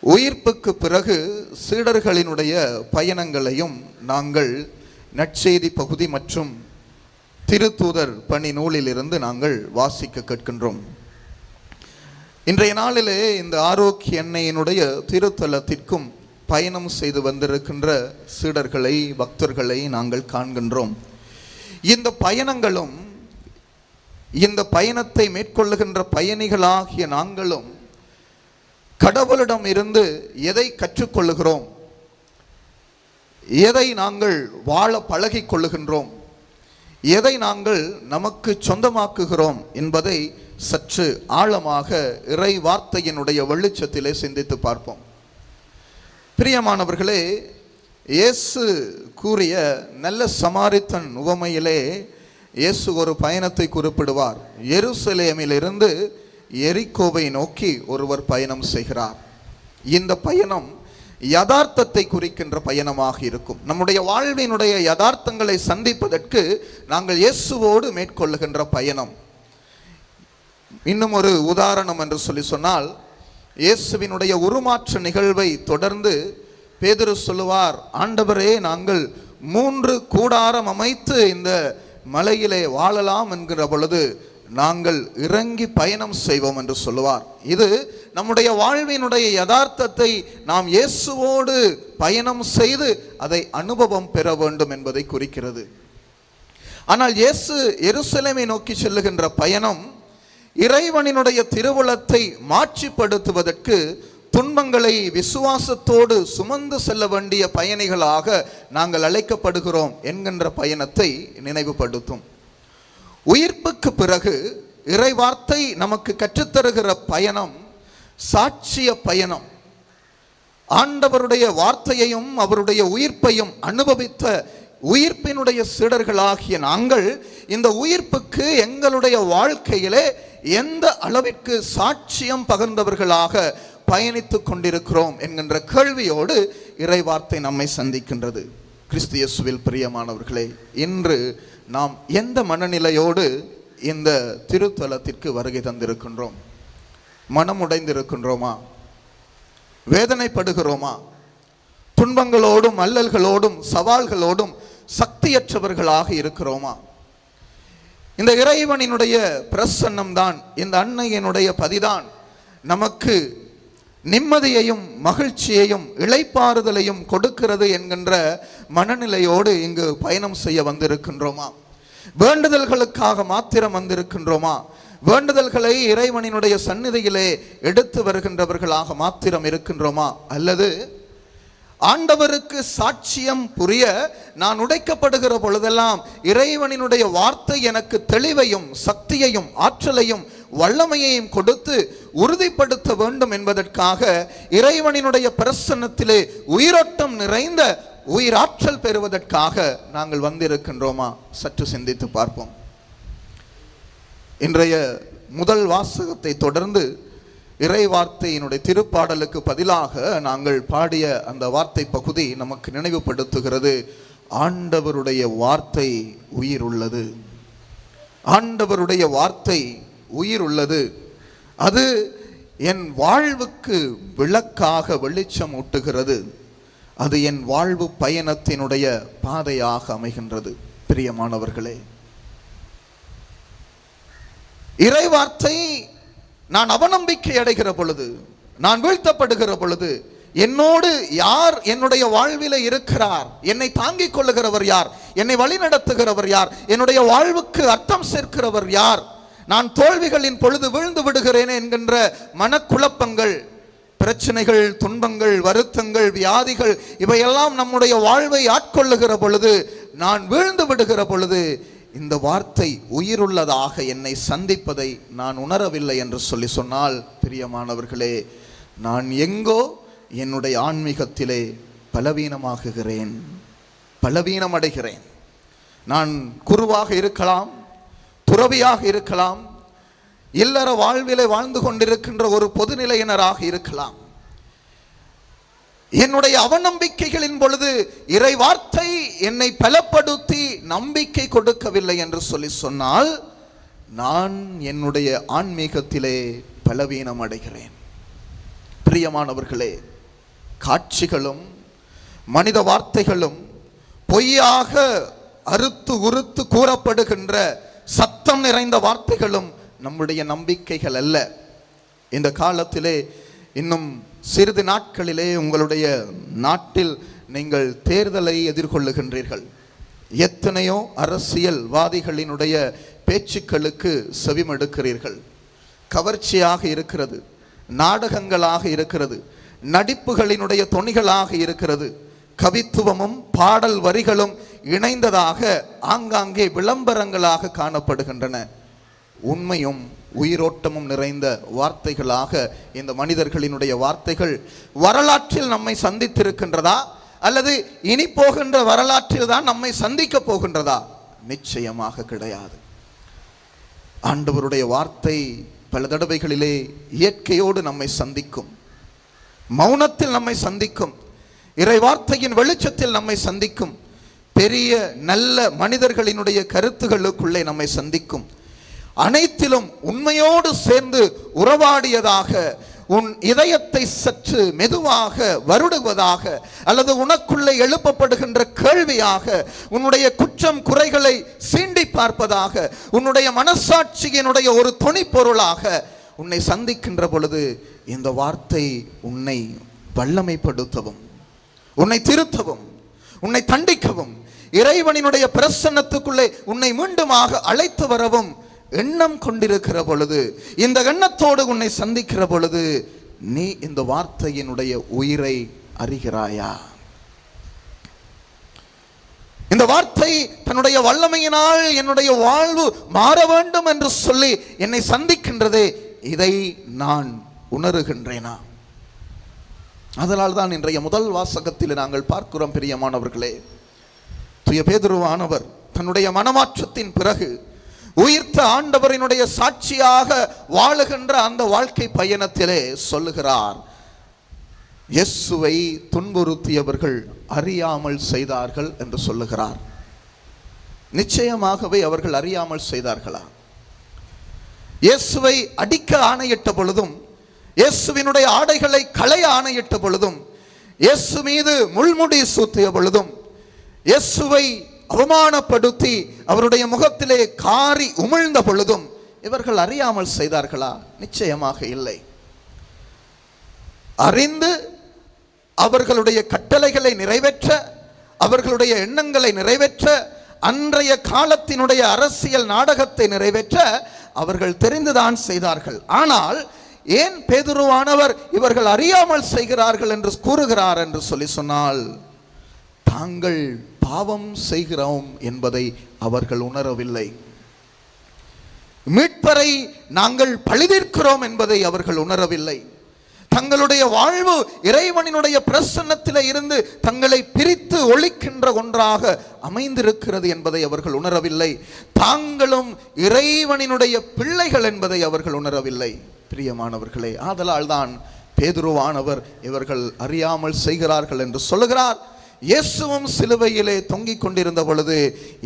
உயிர்ப்புக்கு பிறகு சீடர்களினுடைய பயணங்களையும் நாங்கள் நற்செய்தி பகுதி மற்றும் திருத்தூதர் பணி நூலிலிருந்து நாங்கள் வாசிக்க கேட்கின்றோம். இன்றைய நாளிலே இந்த ஆரோக்கிய எண்ணெயினுடைய திருத்தலத்திற்கும் பயணம் செய்து வந்திருக்கின்ற சீடர்களை, பக்தர்களை நாங்கள் காண்கின்றோம். இந்த பயணங்களும் இந்த பயணத்தை மேற்கொள்ளுகின்ற பயணிகளாகிய நாங்களும் கடவுளிடம் இருந்து எதை கற்றுக்கொள்ளுகிறோம், எதை நாங்கள் வாழ பழகி கொள்ளுகின்றோம், எதை நாங்கள் நமக்கு சொந்தமாக்குகிறோம் என்பதை சற்று ஆழமாக இறை வார்த்தையினுடைய வெளிச்சத்திலே சிந்தித்து பார்ப்போம். பிரியமானவர்களே, இயேசு கூறிய நல்ல சமாரித்தன் உவமையிலே இயேசு ஒரு பயணத்தை குறிப்பிடுவார். எருசலேமிலிருந்து எரிகோவை நோக்கி ஒருவர் பயணம் செய்கிறார். இந்த பயணம் யதார்த்தத்தை குறிக்கின்ற பயணமாக இருக்கும். நம்முடைய வாழ்வினுடைய யதார்த்தங்களை சந்திப்பதற்கு நாங்கள் இயேசுவோடு மேற்கொள்ளுகின்ற பயணம். இன்னும் ஒரு உதாரணம் என்று சொன்னால், இயேசுவினுடைய உருமாற்ற நிகழ்வை தொடர்ந்து பேதுரு சொல்லுவார், ஆண்டவரே, நாங்கள் 3 கூடாரம் அமைத்து இந்த மலையிலே வாழலாம் என்கிற பொழுது நாங்கள் இறங்கி பயணம் செய்வோம் என்று சொல்லுவார். இது நம்முடைய வாழ்வினுடைய யதார்த்தத்தை நாம் இயேசுவோடு பயணம் செய்து அதை அனுபவம் பெற வேண்டும் என்பதை குறிக்கிறது. ஆனால் இயேசு எருசலேமை நோக்கி செல்லுகின்ற பயணம் இறைவனினுடைய திருவுளத்தை மாட்சிப்படுத்துவதற்கு துன்பங்களை விசுவாசத்தோடு சுமந்து செல்ல வேண்டிய பயணிகளாக நாங்கள் அழைக்கப்படுகிறோம் என்கின்ற பயணத்தை நினைவுபடுத்தும். உயிர்ப்புக்கு பிறகு இறைவார்த்தை நமக்கு கற்றுத்தருகிற பயணம் சாட்சிய பயணம். ஆண்டவருடைய வார்த்தையையும் அவருடைய உயிர்ப்பையும் அனுபவித்த உயிர்ப்பினுடைய சீடர்களாகிய நாங்கள் இந்த உயிர்ப்புக்கு எங்களுடைய வாழ்க்கையிலே எந்த அளவிற்கு சாட்சியம் பகிர்ந்தவர்களாக பயணித்துக் கொண்டிருக்கிறோம் என்கின்ற கேள்வியோடு இறைவார்த்தை நம்மை சந்திக்கின்றது. கிறிஸ்து இயேசுவில் பிரியமானவர்களே, இன்று நாம் எந்த மனநிலையோடு இந்த திருத்தலத்திற்கு வருகை தந்திருக்கின்றோம்? மனம் உடைந்திருக்கின்றோமா? வேதனைப்படுகிறோமா? துன்பங்களோடும் அல்லல்களோடும் சவால்களோடும் சக்தியற்றவர்களாக இருக்கிறோமா? இந்த இறைவனினுடைய பிரசன்னம் தான், இந்த அன்னையினுடைய பதிதான் நமக்கு நிம்மதியையும் மகிழ்ச்சியையும் இளைப்பாறுதலையும் கொடுக்கிறது என்கின்ற மனநிலையோடு இங்கு பயணம் செய்ய வந்திருக்கின்றோமா? வேண்டுதல்களுக்காக மாத்திரம் வந்திருக்கின்றோமா? வேண்டுதல்களை இறைவனினுடைய சந்நிதியிலே எடுத்து வருகின்றவர்களாக மாத்திரம் இருக்கின்றோமா? அல்லது ஆண்டவருக்கு சாட்சியம் புரிய நான் உடைக்கப்படுகிற பொழுதெல்லாம் இறைவனினுடைய வார்த்தை எனக்கு தெளிவையும் சக்தியையும் ஆற்றலையும் வல்லமையையும் கொடுத்து உறுதிப்படுத்த வேண்டும் என்பதற்காக இறைவனினுடைய பிரசன்னத்திலே உயிரோட்டம் நிறைந்த உயிராற்றல் பெறுவதற்காக நாங்கள் வந்திருக்கின்றோமா? சற்று சிந்தித்து பார்ப்போம். இன்றைய முதல் வாசகத்தை தொடர்ந்து இறை வார்த்தையினுடைய திருப்பாடலுக்கு பதிலாக நாங்கள் பாடிய அந்த வார்த்தை பகுதி நமக்கு நினைவுபடுத்துகிறது, ஆண்டவருடைய வார்த்தை உயிர் உள்ளது. ஆண்டவருடைய வார்த்தை உயிர் உள்ளது. அது என் வாழ்வுக்கு விளக்காக வெளிச்சம் ஊட்டுகிறது. அது என் வாழ்வு பயணத்தினுடைய பாதையாக அமைகின்றது. பிரியமானவர்களே, இறை வார்த்தை நான் அவநம்பிக்கை அடைகிற பொழுது, நான் வீழ்த்தப்படுகிற பொழுது, என்னோடு யார் என்னுடைய வாழ்வில இருக்கிறார், என்னை தாங்கிக் கொள்ளுகிறவர் யார், என்னை வழிநடத்துகிறவர் யார், என்னுடைய வாழ்வுக்கு அர்த்தம் சேர்க்கிறவர் யார், நான் தோல்விகளின் பொழுது வீழ்ந்து விடுகிறேன் என்கின்ற மனக்குழப்பங்கள், பிரச்சனைகள், துன்பங்கள், வருத்தங்கள், வியாதிகள் இவையெல்லாம் நம்முடைய வாழ்வை ஆட்கொள்ளுகிற பொழுது, நான் வீழ்ந்து விடுகிற பொழுது, இந்த வார்த்தை உயிருள்ளதாக என்னை சந்திப்பதை நான் உணரவில்லை என்று சொல்லி சொன்னால், பிரியமானவர்களே, நான் எங்கோ என்னுடைய ஆன்மீகத்திலே பலவீனமாகுகிறேன், பலவீனமடைகிறேன். நான் குருவாக இருக்கலாம், துறவியாக இருக்கலாம், இல்லற வாழ்விலே வாழ்ந்து கொண்டிருக்கின்ற ஒரு பொதுநிலையினராக இருக்கலாம். என்னுடைய அவநம்பிக்கைகளின் பொழுது இறை வார்த்தை என்னை பலப்படுத்தி நம்பிக்கை கொடுக்கவில்லை என்று சொல்லி சொன்னால், நான் என்னுடைய ஆன்மீகத்திலே பலவீனம் அடைகிறேன். பிரியமானவர்களே, காட்சிகளும் மனித வார்த்தைகளும் பொய்யாக அறுத்து உறுத்து கூறப்படுகின்ற சத்தம் நிறைந்த வார்த்தைகளும் நம்முடைய நம்பிக்கைகள் அல்ல. இந்த காலத்திலே இன்னும் சிறிது நாட்களிலே உங்களுடைய நாட்டில் நீங்கள் தேர்தலை எதிர்கொள்ளுகின்றீர்கள். எத்தனையோ அரசியல்வாதிகளினுடைய பேச்சுக்களுக்கு செவிமடுக்கிறீர்கள். கவர்ச்சியாக இருக்கிறது, நாடகங்களாக இருக்கிறது, நடிப்புகளினுடைய தொனிகளாக இருக்கிறது, கவித்துவமும் பாடல் வரிகளும் இணைந்ததாக ஆங்காங்கே விளம்பரங்களாக காணப்படுகின்றன. உண்மையும் உயிரோட்டமும் நிறைந்த வார்த்தைகளாக இந்த மனிதர்களினுடைய வார்த்தைகள் வரலாற்றில் நம்மை சந்தித்திருக்கின்றதா, அல்லது இனி போகின்ற வரலாற்றில் தான் நம்மை சந்திக்க போகின்றதா? நிச்சயமாக கிடையாது. ஆண்டவருடைய வார்த்தை பல தடவைகளிலே இயற்கையோடு நம்மை சந்திக்கும், மௌனத்தில் நம்மை சந்திக்கும், இறை வார்த்தையின் வெளிச்சத்தில் நம்மை சந்திக்கும், பெரிய நல்ல மனிதர்களினுடைய கருத்துகளுக்குள்ளே நம்மை சந்திக்கும். அனைத்திலும் உண்மையோடு சேர்ந்து உறவாடியதாக, உன் இதயத்தை சற்று மெதுவாக வருடுவதாக, அல்லது உனக்குள்ளே எழுப்பப்படுகின்ற கேள்வியாக, உன்னுடைய குற்றம் குறைகளை சீண்டி பார்ப்பதாக, உன்னுடைய மனசாட்சியினுடைய ஒரு துணி பொருளாக உன்னை சந்திக்கின்ற பொழுது இந்த வார்த்தை உன்னை வல்லமைப்படுத்தவும், உன்னை திருத்தவும், உன்னை தண்டிக்கவும், இறைவனினுடைய பிரசன்னத்துக்குள்ளே உன்னை மீண்டுமாக அழைத்து வரவும் எண்ணம் கொண்டிருக்கிற பொழுது, இந்த எண்ணத்தோடு உன்னை சந்திக்கிற பொழுது, நீ இந்த வார்த்தையினுடைய உயிரை அறிகிறாயா? இந்த வார்த்தை தன்னுடைய வல்லமையினால் என்னுடைய வாழ்வு மாற வேண்டும் என்று சொல்லி என்னை சந்திக்கின்றதே, இதை நான் உணர்கின்றேனா? அதனால் தான் இன்றைய முதல் வாசகத்தில் நாங்கள் பார்க்கிறோம், பிரியமானவர்களே, தூய பேதுருவானவர் தன்னுடைய மனமாற்றத்தின் பிறகு உயிர்த்த ஆண்டவரினுடைய சாட்சியாக வாழுகின்ற அந்த வாழ்க்கை பயணத்திலே சொல்லுகிறார், இயேசுவை துன்புறுத்தியவர்கள் அறியாமல் செய்தார்கள் என்று சொல்லுகிறார். நிச்சயமாகவே அவர்கள் அறியாமல் செய்தார்களா? இயேசுவை அடிக்க ஆணையிட்ட பொழுதும், இயேசுவினுடைய ஆடைகளை களைய ஆணையிட்ட பொழுதும், இயேசு மீது முள்முடி சூத்திய பொழுதும், இயேசுவை அவமானப்படுத்தி அவருடைய முகத்திலே காரி உமிழ்ந்த பொழுதும் இவர்கள் அறியாமல் செய்தார்களா? நிச்சயமாக இல்லை. அறிந்து அவர்களுடைய கட்டளைகளை நிறைவேற்ற, அவர்களுடைய எண்ணங்களை நிறைவேற்ற, அன்றைய காலத்தினுடைய அரசியல் நாடகத்தை நிறைவேற்ற அவர்கள் தெரிந்துதான் செய்தார்கள். ஆனால் ஏன் பேதுருவானவர் இவர்கள் அறியாமல் செய்கிறார்கள் என்று கூறுகிறார் என்று சொன்னால், தாங்கள் பாவம் செய்கிறோம் என்பதை அவர்கள் உணரவில்லை. மீட்பரை நாங்கள் பழிதீர்க்கிறோம் என்பதை அவர்கள் உணரவில்லை. தங்களுடைய வாழ்வு இறைவனினுடைய பிரசன்னத்திலே இருந்து தங்களை பிரித்து ஒழிக்கின்ற ஒன்றாக அமைந்திருக்கிறது என்பதை அவர்கள் உணரவில்லை. தாங்களும் இறைவனினுடைய பிள்ளைகள் என்பதை அவர்கள் உணரவில்லை. பிரியமானவர்களே, ஆதலால் தான் பேதுருவானவர் இவர்கள் அறியாமல் செய்கிறார்கள் என்று சொல்லுகிறார். இயேசுவும் சிலுவையிலே தொங்கிக் கொண்டிருந்த பொழுது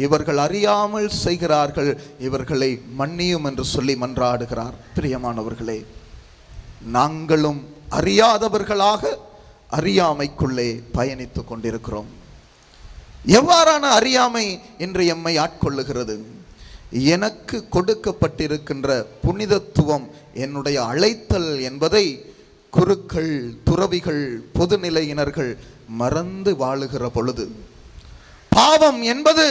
இவர்கள் அறியாமல் செய்கிறார்கள், இவர்களை மன்னியும் என்று சொல்லி மன்றாடுகிறார். பிரியமானவர்களே, நாங்களும் அறியாதவர்களாக அறியாமைக்குள்ளே பயணித்துக் கொண்டிருக்கிறோம். எவ்வாறான அறியாமை என்று எம்மை ஆட்கொள்ளுகிறது? எனக்கு கொடுக்கப்பட்டிருக்கின்ற புனிதத்துவம், என்னுடைய அழைத்தல் என்பதை குருக்கள், துறவிகள், பொதுநிலையினர்கள் மறந்து வாழுகிற பொழுது, பாவம் என்பது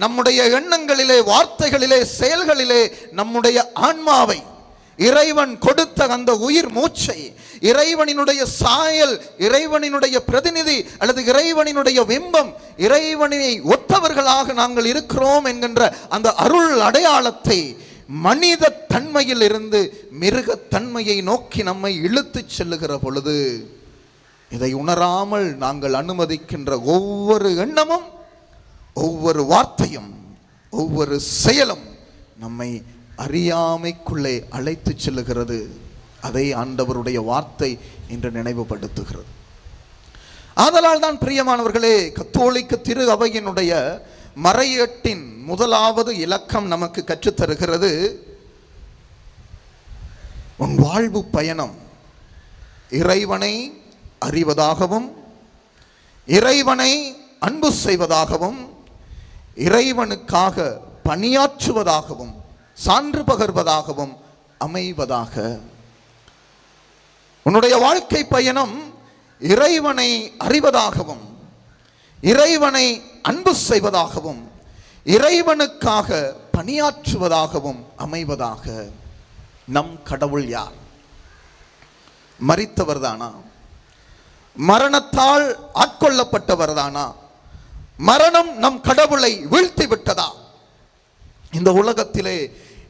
நம்முடைய எண்ணங்களிலே, வார்த்தைகளிலே, செயல்களிலே நம்முடைய ஆன்மாவை, இறைவன் கொடுத்த அந்த உயிர் மூச்சை, இறைவனினுடைய சாயல், இறைவனினுடைய பிரதிநிதி அல்லது இறைவனினுடைய பிம்பம், இறைவனை ஒத்தவர்களாக நாங்கள் இருக்கிறோம் என்கின்ற அந்த அருள் அடையாளத்தை மனித தன்மையில் இருந்து மிருகத்தன்மையை நோக்கி நம்மை இழுத்துச் செல்லுகிற பொழுது, இதை உணராமல் நாங்கள் அனுமதிக்கின்ற ஒவ்வொரு எண்ணமும், ஒவ்வொரு வார்த்தையும், ஒவ்வொரு செயலும் நம்மை அறியாமைக்குள்ளே அழைத்து செல்லுகிறது. அதை ஆண்டவருடைய வார்த்தை இன்று நினைவுபடுத்துகிறது. ஆதலால் தான் பிரியமானவர்களே, கத்தோலிக்க திரு அவையினுடைய மறையேட்டின் முதலாவது இலக்கம் நமக்கு கற்றுத்தருகிறது, உன் வாழ்வு பயணம் இறைவனை அறிவதாகவும், இறைவனை அன்பு செய்வதாகவும், இறைவனுக்காக பணியாற்றுவதாகவும், சான்று பகர்வதாகவும் அமைவதாக. உன்னுடைய வாழ்க்கை பயணம் இறைவனை அறிவதாகவும், இறைவனை அன்பு செய்வதாகவும், இறைவனுக்காக பணியாற்றுவதாகவும் அமைவதாக. நம் கடவுள் யார்? மரித்தவர்தானா? மரணத்தால் ஆட்கொள்ளப்பட்டவர்தானா? மரணம் நம் கடவுளை வீழ்த்தி விட்டதா? இந்த உலகத்திலே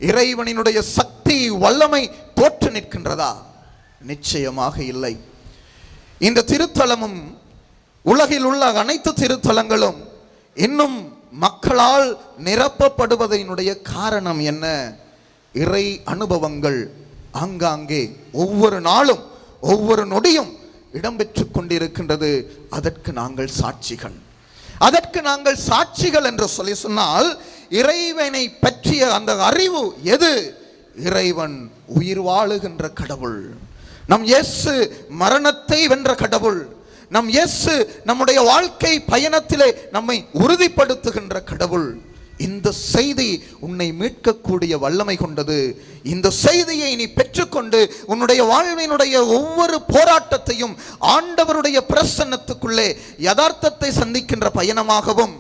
இறைவனினுடைய சக்தி, வல்லமை தோற்று நிற்கின்றதா? நிச்சயமாக இல்லை. இந்த திருத்தலமும் உலகில் உள்ள அனைத்து திருத்தலங்களும் இன்னும் மக்களால் நிரப்பப்படுவதனுடைய காரணம் என்ன? இறை அனுபவங்கள் ஆங்காங்கே ஒவ்வொரு நாளும், ஒவ்வொரு நொடியும் இடம்பெற்று கொண்டிருக்கின்றது. அதற்கு நாங்கள் சாட்சிகள். அதற்கு நாங்கள் சாட்சிகள் என்று சொல்லி சொன்னால், இறைவனை பற்றிய அந்த அறிவு எது? இறைவன் உயிர் வாழுகின்ற கடவுள். நம் இயேசு மரணத்தை வென்ற கடவுள். நம் இயேசு நம்முடைய வாழ்க்கை பயணத்திலே நம்மை உறுதிப்படுத்துகின்ற கடவுள். இந்த செய்தி உன்னை மீட்கக்கூடிய வல்லமை கொண்டது. இந்த செய்தியை நீ பெற்றுக்கொண்டு உன்னுடைய வாழ்வினுடைய ஒவ்வொரு போராட்டத்தையும் ஆண்டவருடைய பிரசன்னத்துக்குள்ளே யதார்த்தத்தை சந்திக்கின்ற பயணமாகவும்,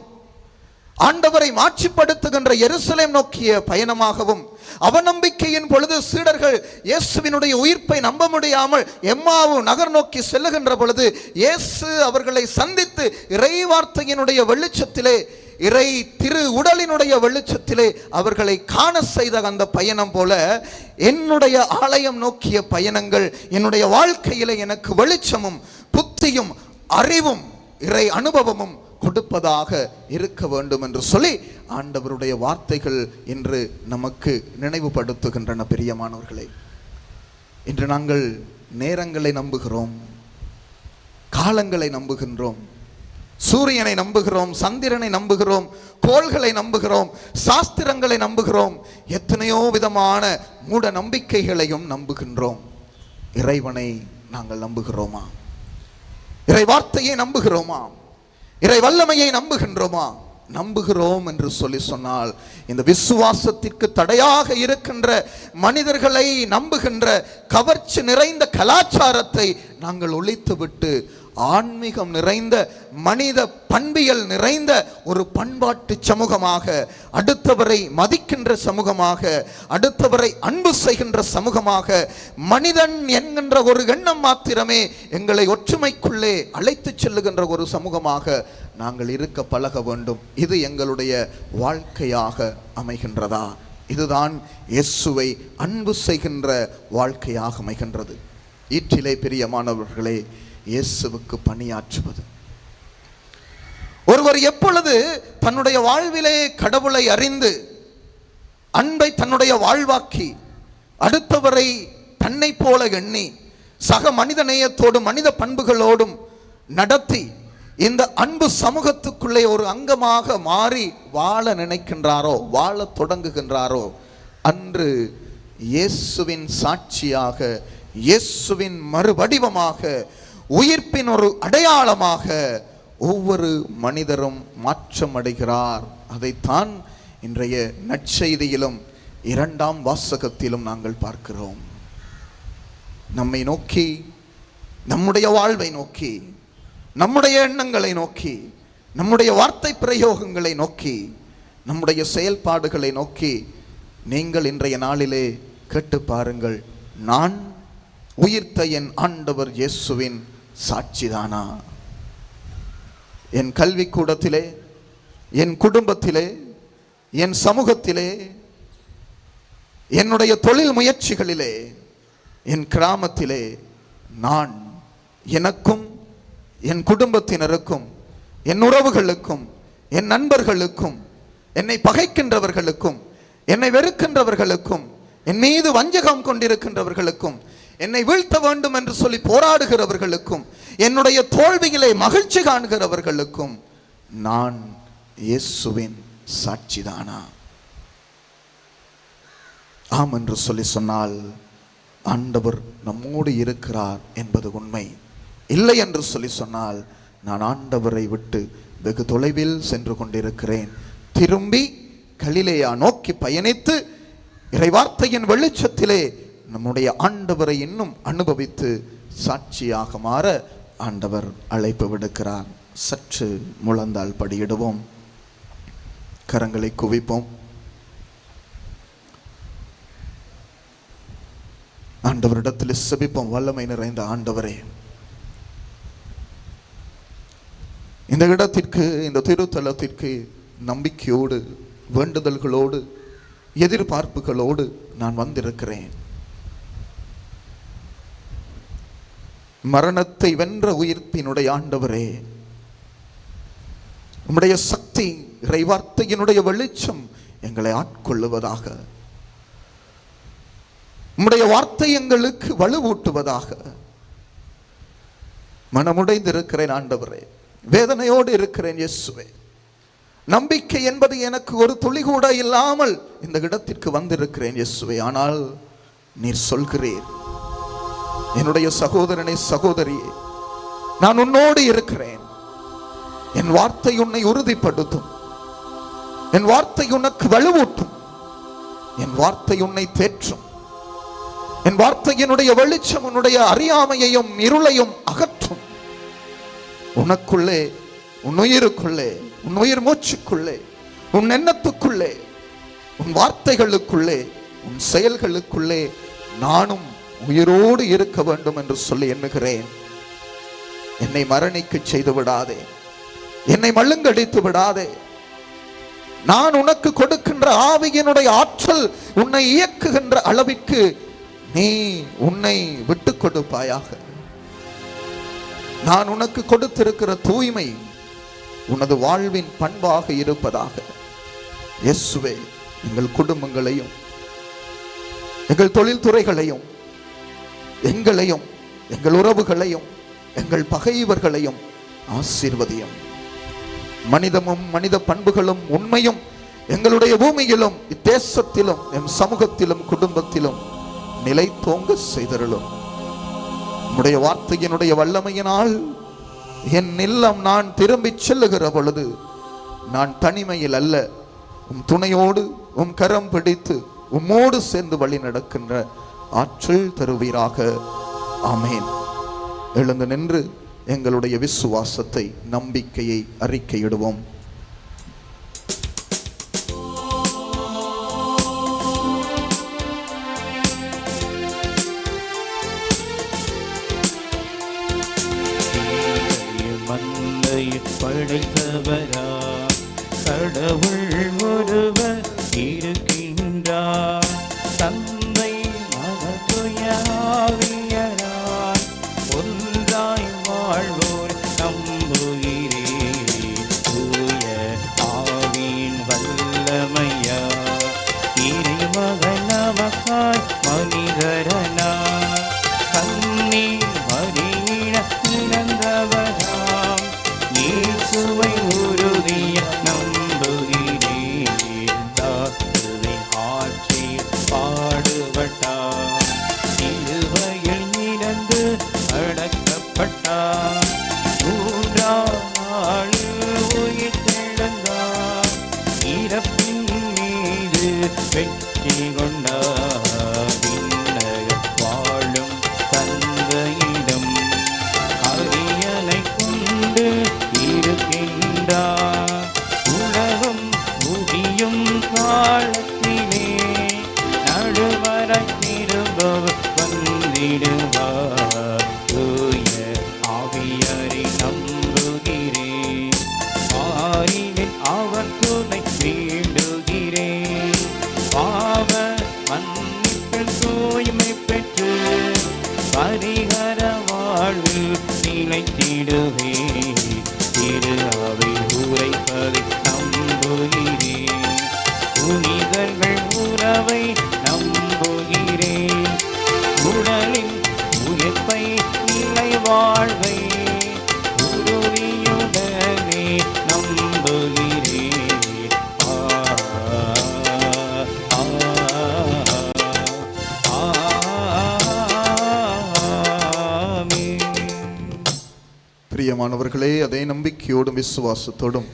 ஆண்டவரை மாட்சிப்படுத்துகின்ற எருசலேம் நோக்கிய பயணமாகவும், அவநம்பிக்கையின் பொழுது சீடர்கள் இயேசுவினுடைய உயிர்ப்பை நம்ப முடியாமல் எம்மாவு நகர் நோக்கி செல்லுகின்ற பொழுது இயேசு அவர்களை சந்தித்து இறைவார்த்தையினுடைய வெளிச்சத்திலே, இறை திரு உடலினுடைய வெளிச்சத்திலே அவர்களை காண செய்த அந்த பயணம் போல என்னுடைய ஆலயம் நோக்கிய பயணங்கள் என்னுடைய வாழ்க்கையிலே எனக்கு வெளிச்சமும் புத்தியும் அறிவும் இறை அனுபவமும் கொடுப்பதாக இருக்க வேண்டும் என்று சொல்லி ஆண்டவருடைய வார்த்தைகள் இன்று நமக்கு நினைவுபடுத்துகின்றன. பிரியமானவர்களே, இன்று நாங்கள் நேரங்களை நம்புகிறோம், காலங்களை நம்புகின்றோம், சூரியனை நம்புகிறோம், சந்திரனை நம்புகிறோம், கோள்களை நம்புகிறோம், சாஸ்திரங்களை நம்புகிறோம், எத்தனையோ விதமான மூட நம்பிக்கைகளையும் நம்புகின்றோம். இறைவனை நாங்கள் நம்புகிறோமா? இறை வார்த்தையை நம்புகிறோமா? இறை வல்லமையை நம்புகின்றோமா? நம்புகிறோம் என்று சொல்லி சொன்னால் இந்த விசுவாசத்திற்கு தடையாக இருக்கின்ற மனிதர்களை நம்புகின்ற கவர்ச்சி நிறைந்த கலாச்சாரத்தை நாங்கள் ஒழித்துவிட்டு ஆன்மீகம் நிறைந்த மனித பண்பியல் நிறைந்த ஒரு பண்பாட்டு சமூகமாக, அடுத்தவரை மதிக்கின்ற சமூகமாக, அடுத்தவரை அன்பு செய்கின்ற சமூகமாக, மனிதன் என்கின்ற ஒரு எண்ணம் மாத்திரமே எங்களை ஒற்றுமைக்குள்ளே அழைத்து செல்லுகின்ற ஒரு சமூகமாக நாங்கள் இருக்க பழக வேண்டும். இது எங்களுடைய வாழ்க்கையாக அமைகின்றதா? இதுதான் இயேசுவை அன்பு செய்கின்ற வாழ்க்கையாக அமைகின்றது. ஈற்றிலே பிரியமானவர்களே, இயேசுவுக்கு பணியாற்றுவது. ஒருவர் எப்பொழுது தன்னுடைய வாழ்விலே கடவுளை அறிந்து அன்பை தன்னுடைய வாழ்வாக்கி அடுத்தவரை தன்னை போல எண்ணி சக மனித நேயத்தோடும் மனித பண்புகளோடும் நடத்தி இந்த அன்பு சமூகத்துக்குள்ளே ஒரு அங்கமாக மாறி வாழ நினைக்கின்றாரோ, வாழ தொடங்குகின்றாரோ, அன்று இயேசுவின் சாட்சியாக, இயேசுவின் மறுவடிவமாக, உயிர்ப்பின் ஒரு அடையாளமாக ஒவ்வொரு மனிதரும் மாற்றம் அடைகிறார். அதைத்தான் இன்றைய நற்செய்தியிலும் 2ஆம் வாசகத்திலும் நாங்கள் பார்க்கிறோம். நம்மை நோக்கி, நம்முடைய வாழ்வை நோக்கி, நம்முடைய எண்ணங்களை நோக்கி, நம்முடைய வார்த்தை பிரயோகங்களை நோக்கி, நம்முடைய செயல்பாடுகளை நோக்கி நீங்கள் இன்றைய நாளிலே கேட்டு பாருங்கள், நான் உயிர்த்த என் ஆண்டவர் இயேசுவின் சாட்சிதானா? என் கல்விக்கூடத்திலே, என் குடும்பத்திலே, என் சமூகத்திலே, என்னுடைய தொழில் முயற்சிகளிலே, என் கிராமத்திலே நான் எனக்கும் என் குடும்பத்தினருக்கும் என் உறவுகளுக்கும் என் நண்பர்களுக்கும் என்னை பகைக்கின்றவர்களுக்கும் என்னை வெறுக்கின்றவர்களுக்கும் என் மீது வஞ்சகம் கொண்டிருக்கின்றவர்களுக்கும் என்னை வீழ்த்த வேண்டும் என்று சொல்லி போராடுகிறவர்களுக்கும் என்னுடைய தோல்விகளை மகிழ்ச்சி காண்கிறவர்களுக்கும் நான் இயேசுவின் சாட்சிதானா? ஆம் என்று சொல்லி சொன்னால் ஆண்டவர் நம்மோடு இருக்கிறார் என்பது உண்மை. இல்லை என்று சொல்லி சொன்னால் நான் ஆண்டவரை விட்டு வெகு தொலைவில் சென்று கொண்டிருக்கிறேன். திரும்பி கலிலேயா நோக்கி பயணித்து இறைவார்த்தையின் வெளிச்சத்திலே நம்முடைய ஆண்டவரை இன்னும் அனுபவித்து சாட்சியாக மாற ஆண்டவர் அழைப்பு விடுக்கிறார். சற்று முழந்தால் படியிடுவோம், கரங்களை குவிப்போம். ஆண்டவரிடத்தில் செபிப்போம். வல்லமை நிறைந்த ஆண்டவரே, இந்த இடத்திற்கு, இந்த திருத்தலத்திற்கு நம்பிக்கையோடு, வேண்டுதல்களோடு, எதிர்பார்ப்புகளோடு நான் வந்திருக்கிறேன். மரணத்தை வென்ற உயிர்ப்பினுடைய ஆண்டவரே, உம்முடைய சக்தி, இறைவார்த்தையினுடைய வெளிச்சம் எங்களை ஆட்கொள்ளுவதாக, உம்முடைய வார்த்தை எங்களுக்கு வலுவூட்டுவதாக. மனமுடைந்திருக்கிறேன் ஆண்டவரே, வேதனையோடு இருக்கிறேன் இயேசுவே. நம்பிக்கை என்பது எனக்கு ஒரு துளி கூட இல்லாமல் இந்த இடத்திற்கு வந்திருக்கிறேன் இயேசுவே. ஆனால் நீர் சொல்கிறீர், என்னுடைய சகோதரனே, சகோதரியே, நான் உன்னோடு இருக்கிறேன். என் வார்த்தை உன்னை உறுதிப்படுத்தும், என் வார்த்தை உனக்கு வலுவூட்டும், என் வார்த்தை உன்னை தேற்றும், என் வார்த்தையினுடைய வெளிச்சம் உன்னுடைய அறியாமையையும் இருளையும் அகற்றும். உனக்குள்ளே, உன் உயிருக்குள்ளே, உன் உயிர் மூச்சுக்குள்ளே, உன் எண்ணத்துக்குள்ளே, உன் வார்த்தைகளுக்குள்ளே, உன் செயல்களுக்குள்ளே நானும் உயிரோடு இருக்க வேண்டும் என்று சொல்லி எண்ணுகிறேன். என்னை மரணிக்க செய்து விடாதே, என்னை மழுங்கடித்து விடாதே. நான் உனக்கு கொடுக்கின்ற ஆவியினுடைய ஆற்றல் உன்னை இயக்குகின்ற அளவிற்கு நீ உன்னை விட்டு கொடுப்பாயாக. நான் உனக்கு கொடுத்திருக்கிற தூய்மை உனது வாழ்வின் பண்பாக இருப்பதாக. இயேசுவே, எங்கள் குடும்பங்களையும், எங்கள் தொழில்துறைகளையும், எங்களையும், எங்கள் உறவுகளையும், எங்கள் பகைவர்களையும் ஆசீர்வதியும். மனிதமும் மனித பண்புகளும் உண்மையும் எங்களுடைய பூமியிலும், இத்தேசத்திலும், எம் சமூகத்திலும், குடும்பத்திலும் நிலைத்தோங்க செய்தருளும். உம்முடைய வார்த்தையினுடைய வல்லமையினால் என் இல்லம் நான் திரும்பிச் செல்லுகிற பொழுது நான் தனிமையில் அல்ல, உம் துணையோடு உம் கரம் பிடித்து உம்மோடு சேர்ந்து வழி நடக்கின்ற ஆற்றல் தருவீராக. ஆமேன். எழுந்து நின்று எங்களுடைய விசுவாசத்தை, நம்பிக்கையை அறிக்கையிடுவோம். படைத்தவரா கடவுள் ஒருவர் இருக்கின்றார், தந்தை மகத்துய ஆவியராய் ஒன்றாய் வாழ்வோர் நம்புகிறேன். தூய ஆவியின் வல்லமையா இறைமகன் நமக்காய் மனிதரனா கண்ணி மறியிட இறந்தவராம் இயேசுவை உறுதிய நம்புகிறேன். தாத்துவின் ஆட்சியில் பாடுபட்டார், சிலுவையில் இறந்து அடக்கப்பட்டார், மூன்றாம் நாளில் உயிர்த்தெழுந்தார், இறப்பின் மீது வெற்றி கொண்டார். வாழும் தந்தையிடம் அரியணை கொண்டு இருக்கின்றார், உலகம் முடியும் காலத்திலே நடுவரை திரும்பவர் வந்திடுவார். தூய ஆவியரை நம்புகிறேன், மாறிவில் அவர் துணை வேண்டுகிறேன். பாவ மன்னிப்பில் தூய்மை பெற்று பரிகர வாழ்வில் நிலைத்திடுவே. திரு அவை உரைப்பதை நம்புகிறேன், புனிதர்கள் உறவை நம்புகிறேன். உடலின் உயிர்ப்பை நிலை வாழ்வை உறுதியுடனே நம்புகிறேன். பிரியமானவர்களே, அதே நம்பிக்கையோடும் விசுவாசத்தோடும்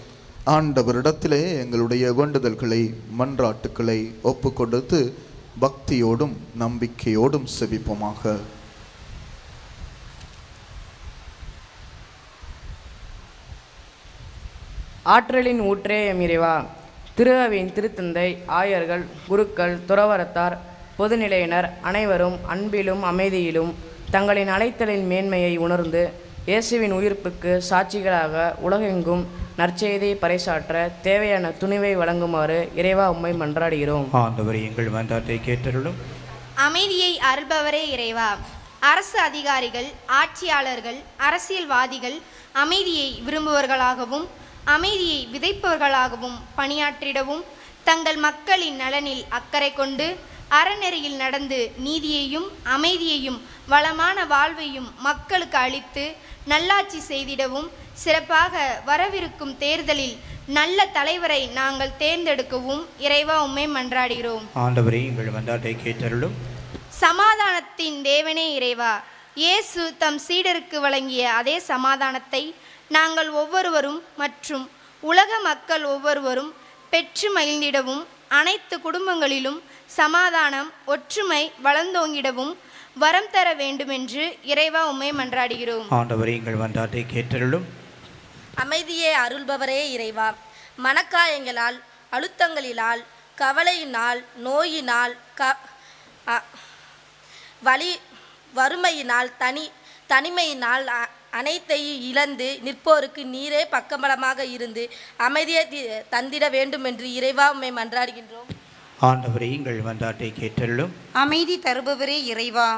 ஆண்டவரிடத்திலே எங்களுடைய வேண்டுதல்களை, மன்றாட்டுக்களை ஒப்பு கொடுத்து பக்தியோடும் நம்பிக்கையோடும் செபிப்போமாக. ஆற்றலின் ஊற்றே எம் இறைவா, திரு அவையின் திருத்தந்தை, ஆயர்கள், குருக்கள், துறவரத்தார், பொதுநிலையினர் அனைவரும் அன்பிலும் அமைதியிலும் தங்களின் அழைத்தலின் மேன்மையை உணர்ந்து இயேசுவின் உயிர்ப்புக்கு சாட்சிகளாக உலகெங்கும் நற்செய்தியை பறைசாற்ற தேவையான துணிவை வழங்குமாறு இறைவா உம்மை மன்றாடுகிறோம். ஆண்டவரே, எங்கள் மன்றாட்டை கேட்டருளும். அமைதியை அருள்பவரே இறைவா, அரசு அதிகாரிகள், ஆட்சியாளர்கள், அரசியல்வாதிகள் அமைதியை விரும்புவர்களாகவும் அமைதியை விதைப்பவர்களாகவும் பணியாற்றிடவும், தங்கள் மக்களின் நலனில் அக்கறை கொண்டு அறநெறியில் நடந்து நீதியையும் அமைதியையும் வளமான வாழ்வையும் மக்களுக்கு அளித்து நல்லாட்சி செய்திடவும், சிறப்பாக வரவிருக்கும் தேர்தலில் நல்ல தலைவரை நாங்கள் தேர்ந்தெடுக்கவும் இறைவா உம்மை மன்றாடுகிறோம். ஆண்டவரே, எங்கள் மன்றாட்டை கேட்டருளும். சமாதானத்தின் தேவனே இறைவா, இயேசு தம் சீடருக்கு வழங்கிய அதே சமாதானத்தை நாங்கள் ஒவ்வொருவரும் மற்றும் உலக மக்கள் ஒவ்வொருவரும் பெற்று மகிழ்ந்திடவும், அனைத்து குடும்பங்களிலும் சமாதானம் ஒற்றுமை வளர்ந்தோங்கிடவும் வரம் தர வேண்டுமென்று இறைவா உம்மை மன்றாடுகிறோம். ஆண்டவரே, எங்கள் மன்றாட்டை கேட்டருளும். அமைதியை அருள்பவரே இறைவா, மனக்காயங்களால், அழுத்தங்களினால், கவலையினால், நோயினால், வறுமையினால், தனிமையினால் அனைத்தையும் இழந்து நிற்போருக்கு நீரே பக்கபலமாக இருந்து அமைதியை தந்திட வேண்டும் என்று இறைவா உம்மை மன்றாடுகின்றோம். ஆண்டவரே, எங்கள் மன்றாட்டை கேட்டருளும். அமைதி தருபவரே இறைவா,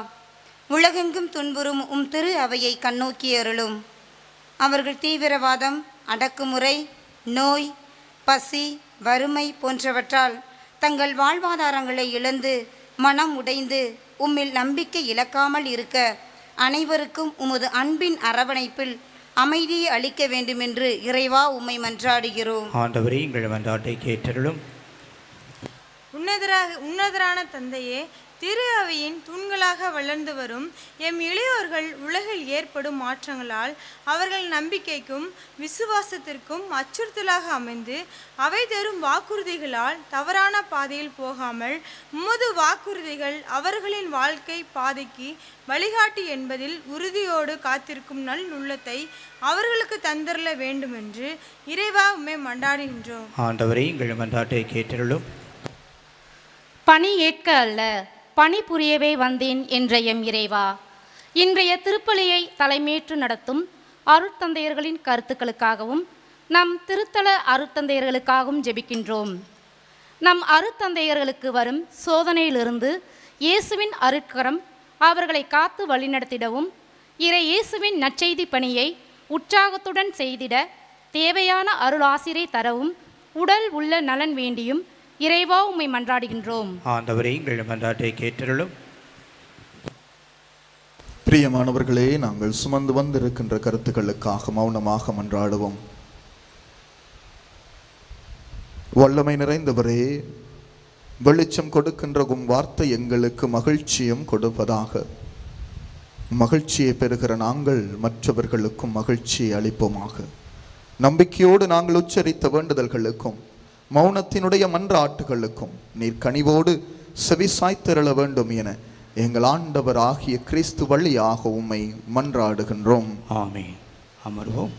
உலகெங்கும் துன்புறும் உம் திரு அவையை கண்ணோக்கி அருளும். அவர்கள் தீவிரவாதம், அடக்குமுறை, நோய், பசி, வறுமை போன்றவற்றால் தங்கள் வாழ்வாதாரங்களை இழந்து மனம் உடைந்து உம்மில் நம்பிக்கை இழக்காமல் இருக்க அனைவருக்கும் உமது அன்பின் அரவணைப்பில் அமைதியை அளிக்க வேண்டுமென்று இறைவா உம்மை மன்றாடுகிறோம். ஆண்டவரே, எங்கள் மன்றாட்டை கேட்டருளும். உன்னதரான தந்தையே, திரு அவையின் தூண்களாக வளர்ந்து வரும் எம் இளையோர்கள் உலகில் ஏற்படும் மாற்றங்களால் அவர்கள் நம்பிக்கைக்கும் விசுவாசத்திற்கும் அச்சுறுத்தலாக அமைந்து அவை தரும் வாக்குறுதிகளால் தவறான பாதையில் போகாமல் உமது வாக்குறுதிகள் அவர்களின் வாழ்க்கை பாதைக்கு வழிகாட்டி என்பதில் உறுதியோடு காத்திருக்கும் நல் உள்ளத்தை அவர்களுக்கு தந்தரல வேண்டுமென்று இறைவா உம்மை மன்றாடுகின்றோம். ஆண்டவரே, எங்கள் மன்றாட்டை கேட்டருளும். பணி ஏற்க அல்ல, பணி புரியவே வந்தேன் என்ற எம் இறைவா, இன்றைய திருப்பலியை தலைமையேற்று நடத்தும் அருட்தந்தையர்களின் கருத்துக்களுக்காகவும் நம் திருத்தல அருட்தந்தையர்களுக்காகவும் ஜெபிக்கின்றோம். நம் அருட்தந்தையர்களுக்கு வரும் சோதனையிலிருந்து இயேசுவின் அருட்கரம் அவர்களை காத்து வழிநடத்திடவும், இறை இயேசுவின் நற்செய்தி பணியை உற்சாகத்துடன் செய்திட தேவையான அருளாசிரை தரவும் உடல் உள்ள நலன் வேண்டியும் இறைவா உம்மை மன்றாடுகின்றோம். ஆண்டவரே, எங்கள் மன்றாட்டை கேட்டருளும். பிரியமானவர்களே, நாங்கள் சுமந்து வந்திருக்கின்ற கருத்துக்களுக்காக மௌனமாக மன்றாடுவோம். வல்லமை நிறைந்தவரே, வெளிச்சம் கொடுக்கின்ற உம் வார்த்தை எங்களுக்கு மகிழ்ச்சியும் கொடுப்பதாக. மகிழ்ச்சியை பெறுகிற நாங்கள் மற்றவர்களுக்கும் மகிழ்ச்சியை அளிப்போமாக. நம்பிக்கையோடு நாங்கள் உச்சரித்த வேண்டுதல்களுக்கும் மௌனத்தினுடைய மன்றாட்டுகளுக்கும் நீர் கனிவோடு செவிசாய்த்திரள வேண்டும் என எங்கள் ஆண்டவர் ஆகிய கிறிஸ்து வழியாக உம்மை மன்றாடுகின்றோம். ஆமென். அமர்வோம்.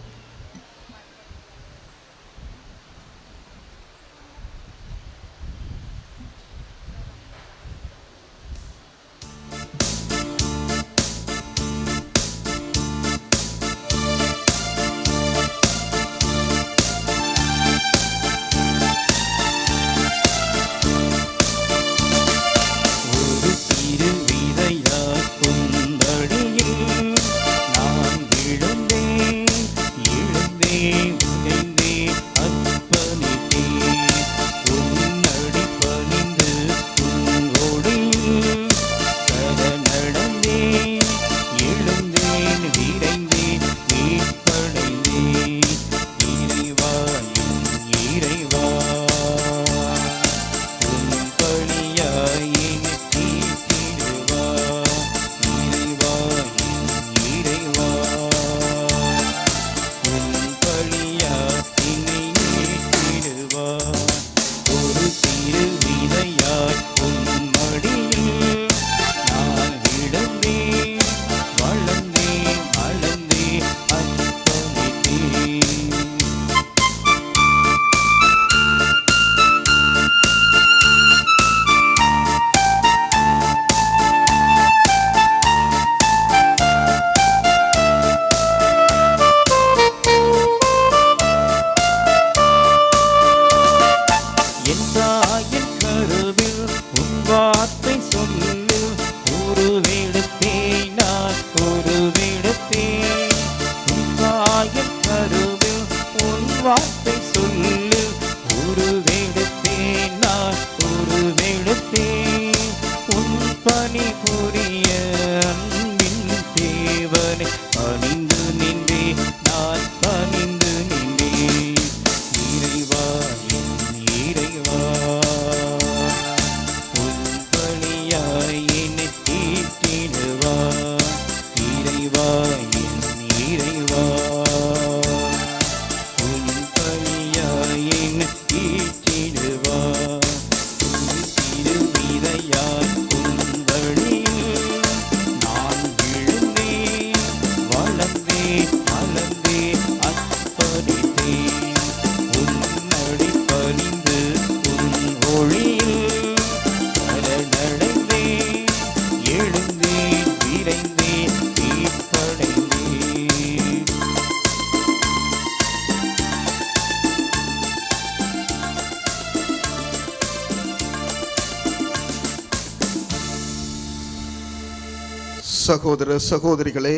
சகோதர சகோதரிகளே,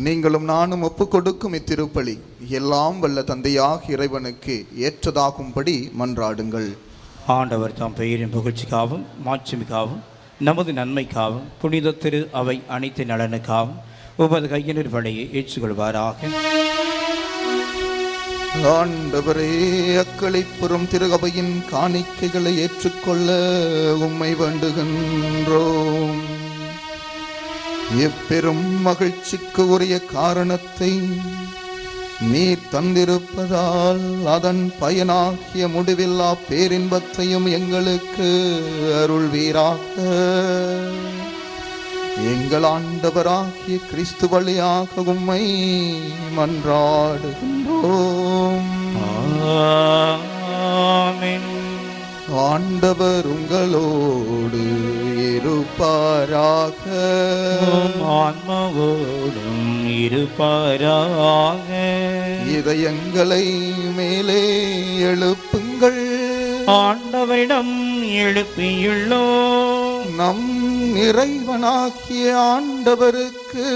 நீங்களும் நானும் ஒப்பு கொடுக்கும் இத்திருப்பலி எல்லாம் வல்ல தந்தையாக இறைவனுக்கு ஏற்றதாகும்படி மன்றாடுங்கள். ஆண்டவர் தாம் பெயரின் புகழ்ச்சிக்காகவும் மாட்சிமிக்காகவும் நமது நன்மைக்காகவும் புனித திரு அவை அனைத்து நலனுக்காகவும் உமது கையினர் வழியை ஏற்றுக்கொள்வாராக. ஆண்டவரே, அக்களிப்புறும் திருகபையின் காணிக்கைகளை ஏற்றுக்கொள்ள உம்மை வேண்டுகின்றோம். எப்பெரும் மகிழ்ச்சிக்கு உரிய காரணத்தை நீர் தந்திருப்பதால் அதன் பயனாகிய முடிவில்லா பேரின்பத்தையும் எங்களுக்கு அருள்வீராக. எங்கள் ஆண்டவராகிய கிறிஸ்து வழியாக உம்மை மன்றாடுகின்றோம். ஆமென். ஆண்டவர் உங்களோடு இருப்பாராக. ஆன்மாவோடும் இருப்பாராக. இதயங்களை மேலே எழுப்புங்கள். ஆண்டவரிடம் எழுப்பியுள்ளோம். நம் இறைவனாகிய ஆண்டவருக்கு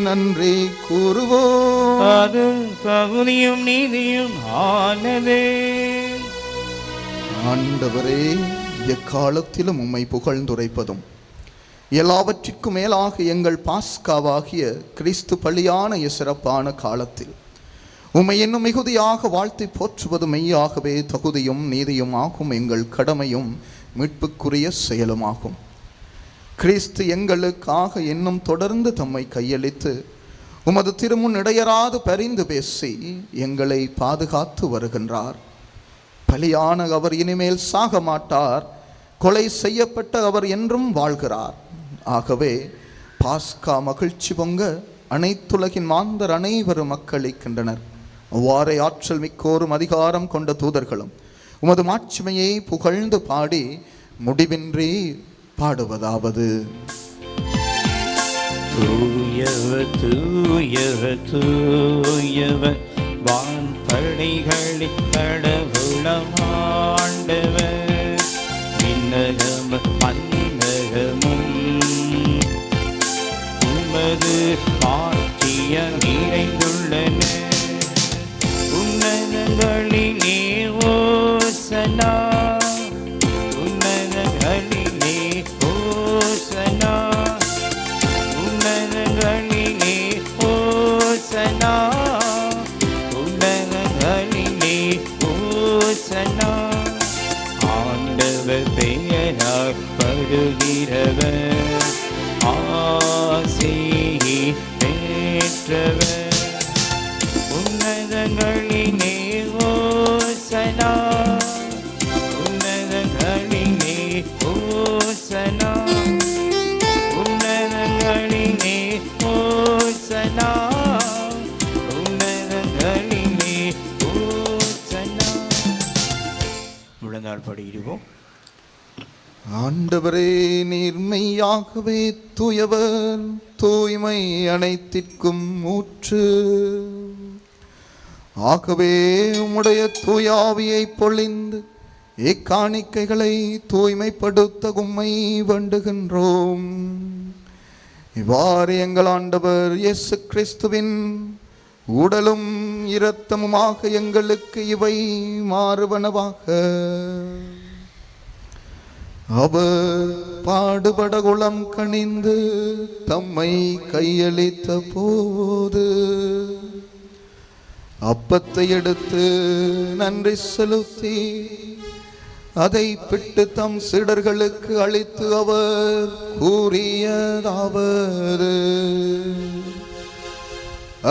நன்றி கூறுவோம். அது தகுதியும் நீதியும் ஆனதே. ஆண்டவரே, எக்காலத்திலும் உம்மை புகழ்ந்துரைப்பதும் எல்லாவற்றிற்கும் மேலாக எங்கள் பாஸ்காவாகிய கிறிஸ்து பலியான சிறப்பான காலத்தில் உம்மை இன்னும் மிகுதியாக வாழ்த்தி போற்றுவது மெய்யாகவே தகுதியும் நீதியும் ஆகும், எங்கள் கடமையும் மீட்புக்குரிய செயலுமாகும். கிறிஸ்து எங்களுக்காக இன்னும் தொடர்ந்து தம்மை கையளித்து உமது திருமுன் இடையராது பரிந்து பேசி எங்களை பாதுகாத்து வருகின்றார். பலியான அவர் இனிமேல் சாக மாட்டார். கொலை செய்யப்பட்ட அவர் என்றும் வாழ்கிறார். ஆகவே பாஸ்கா மகிழ்ச்சி பொங்க அனைத்துலகின் மாந்தர் அனைவரும் மக்களிக்கின்றனர். அவ்வாறே ஆற்றல் மிக்கோரும் அதிகாரம் கொண்ட தூதர்களும் உமது மாட்சிமையை புகழ்ந்து பாடி முடிவின்றி பாடுவதாவது: தூயவர் தூயவர் தூயவர் வான்படைகளின் கடவுளமாண்டவர். விண்ணகமும் மண்ணகமும் உமது ஆட்சியம் நிறைந்துள்ளன. உன்னதங்களிலே ஓசனா, உன்னதங்களிலே ஓசனா, உன்னதங்களிலே ஓசனா, உன்னதங்களிலே ஓசனா. ஆண்டவர் பெயரால் வருகிறவர் ஆசி பெற்றவர். உன்னதங்களிலே ஓசனா, உன்னதங்களிலே ஓசனா, உன்னதங்களிலே ஓசனா, உன்னதங்களிலே ஓசனா. முழந்தாள் படியிடுவோம். ஆண்டவரே, நீர் மெய்யாகவே தூயவர், தூய்மை அனைத்திற்கும் ஊற்று. ஆகவே உம்முடைய தூயாவியை பொழிந்து இக்காணிக்கைகளை தூய்மைப்படுத்த உம்மை வேண்டுகின்றோம். இவ்வாறு எங்கள் ஆண்டவர் இயேசு கிறிஸ்துவின் உடலும் இரத்தமுமாக எங்களுக்கு இவை மாறுவனவாக. அவர் பாடுபட குளம் கனிந்து தம்மை கையளித்த போது அப்பத்தை எடுத்து நன்றி செலுத்தி அதை பிட்டு தம் சீடர்களுக்கு அளித்து அவர் கூறியதாவது: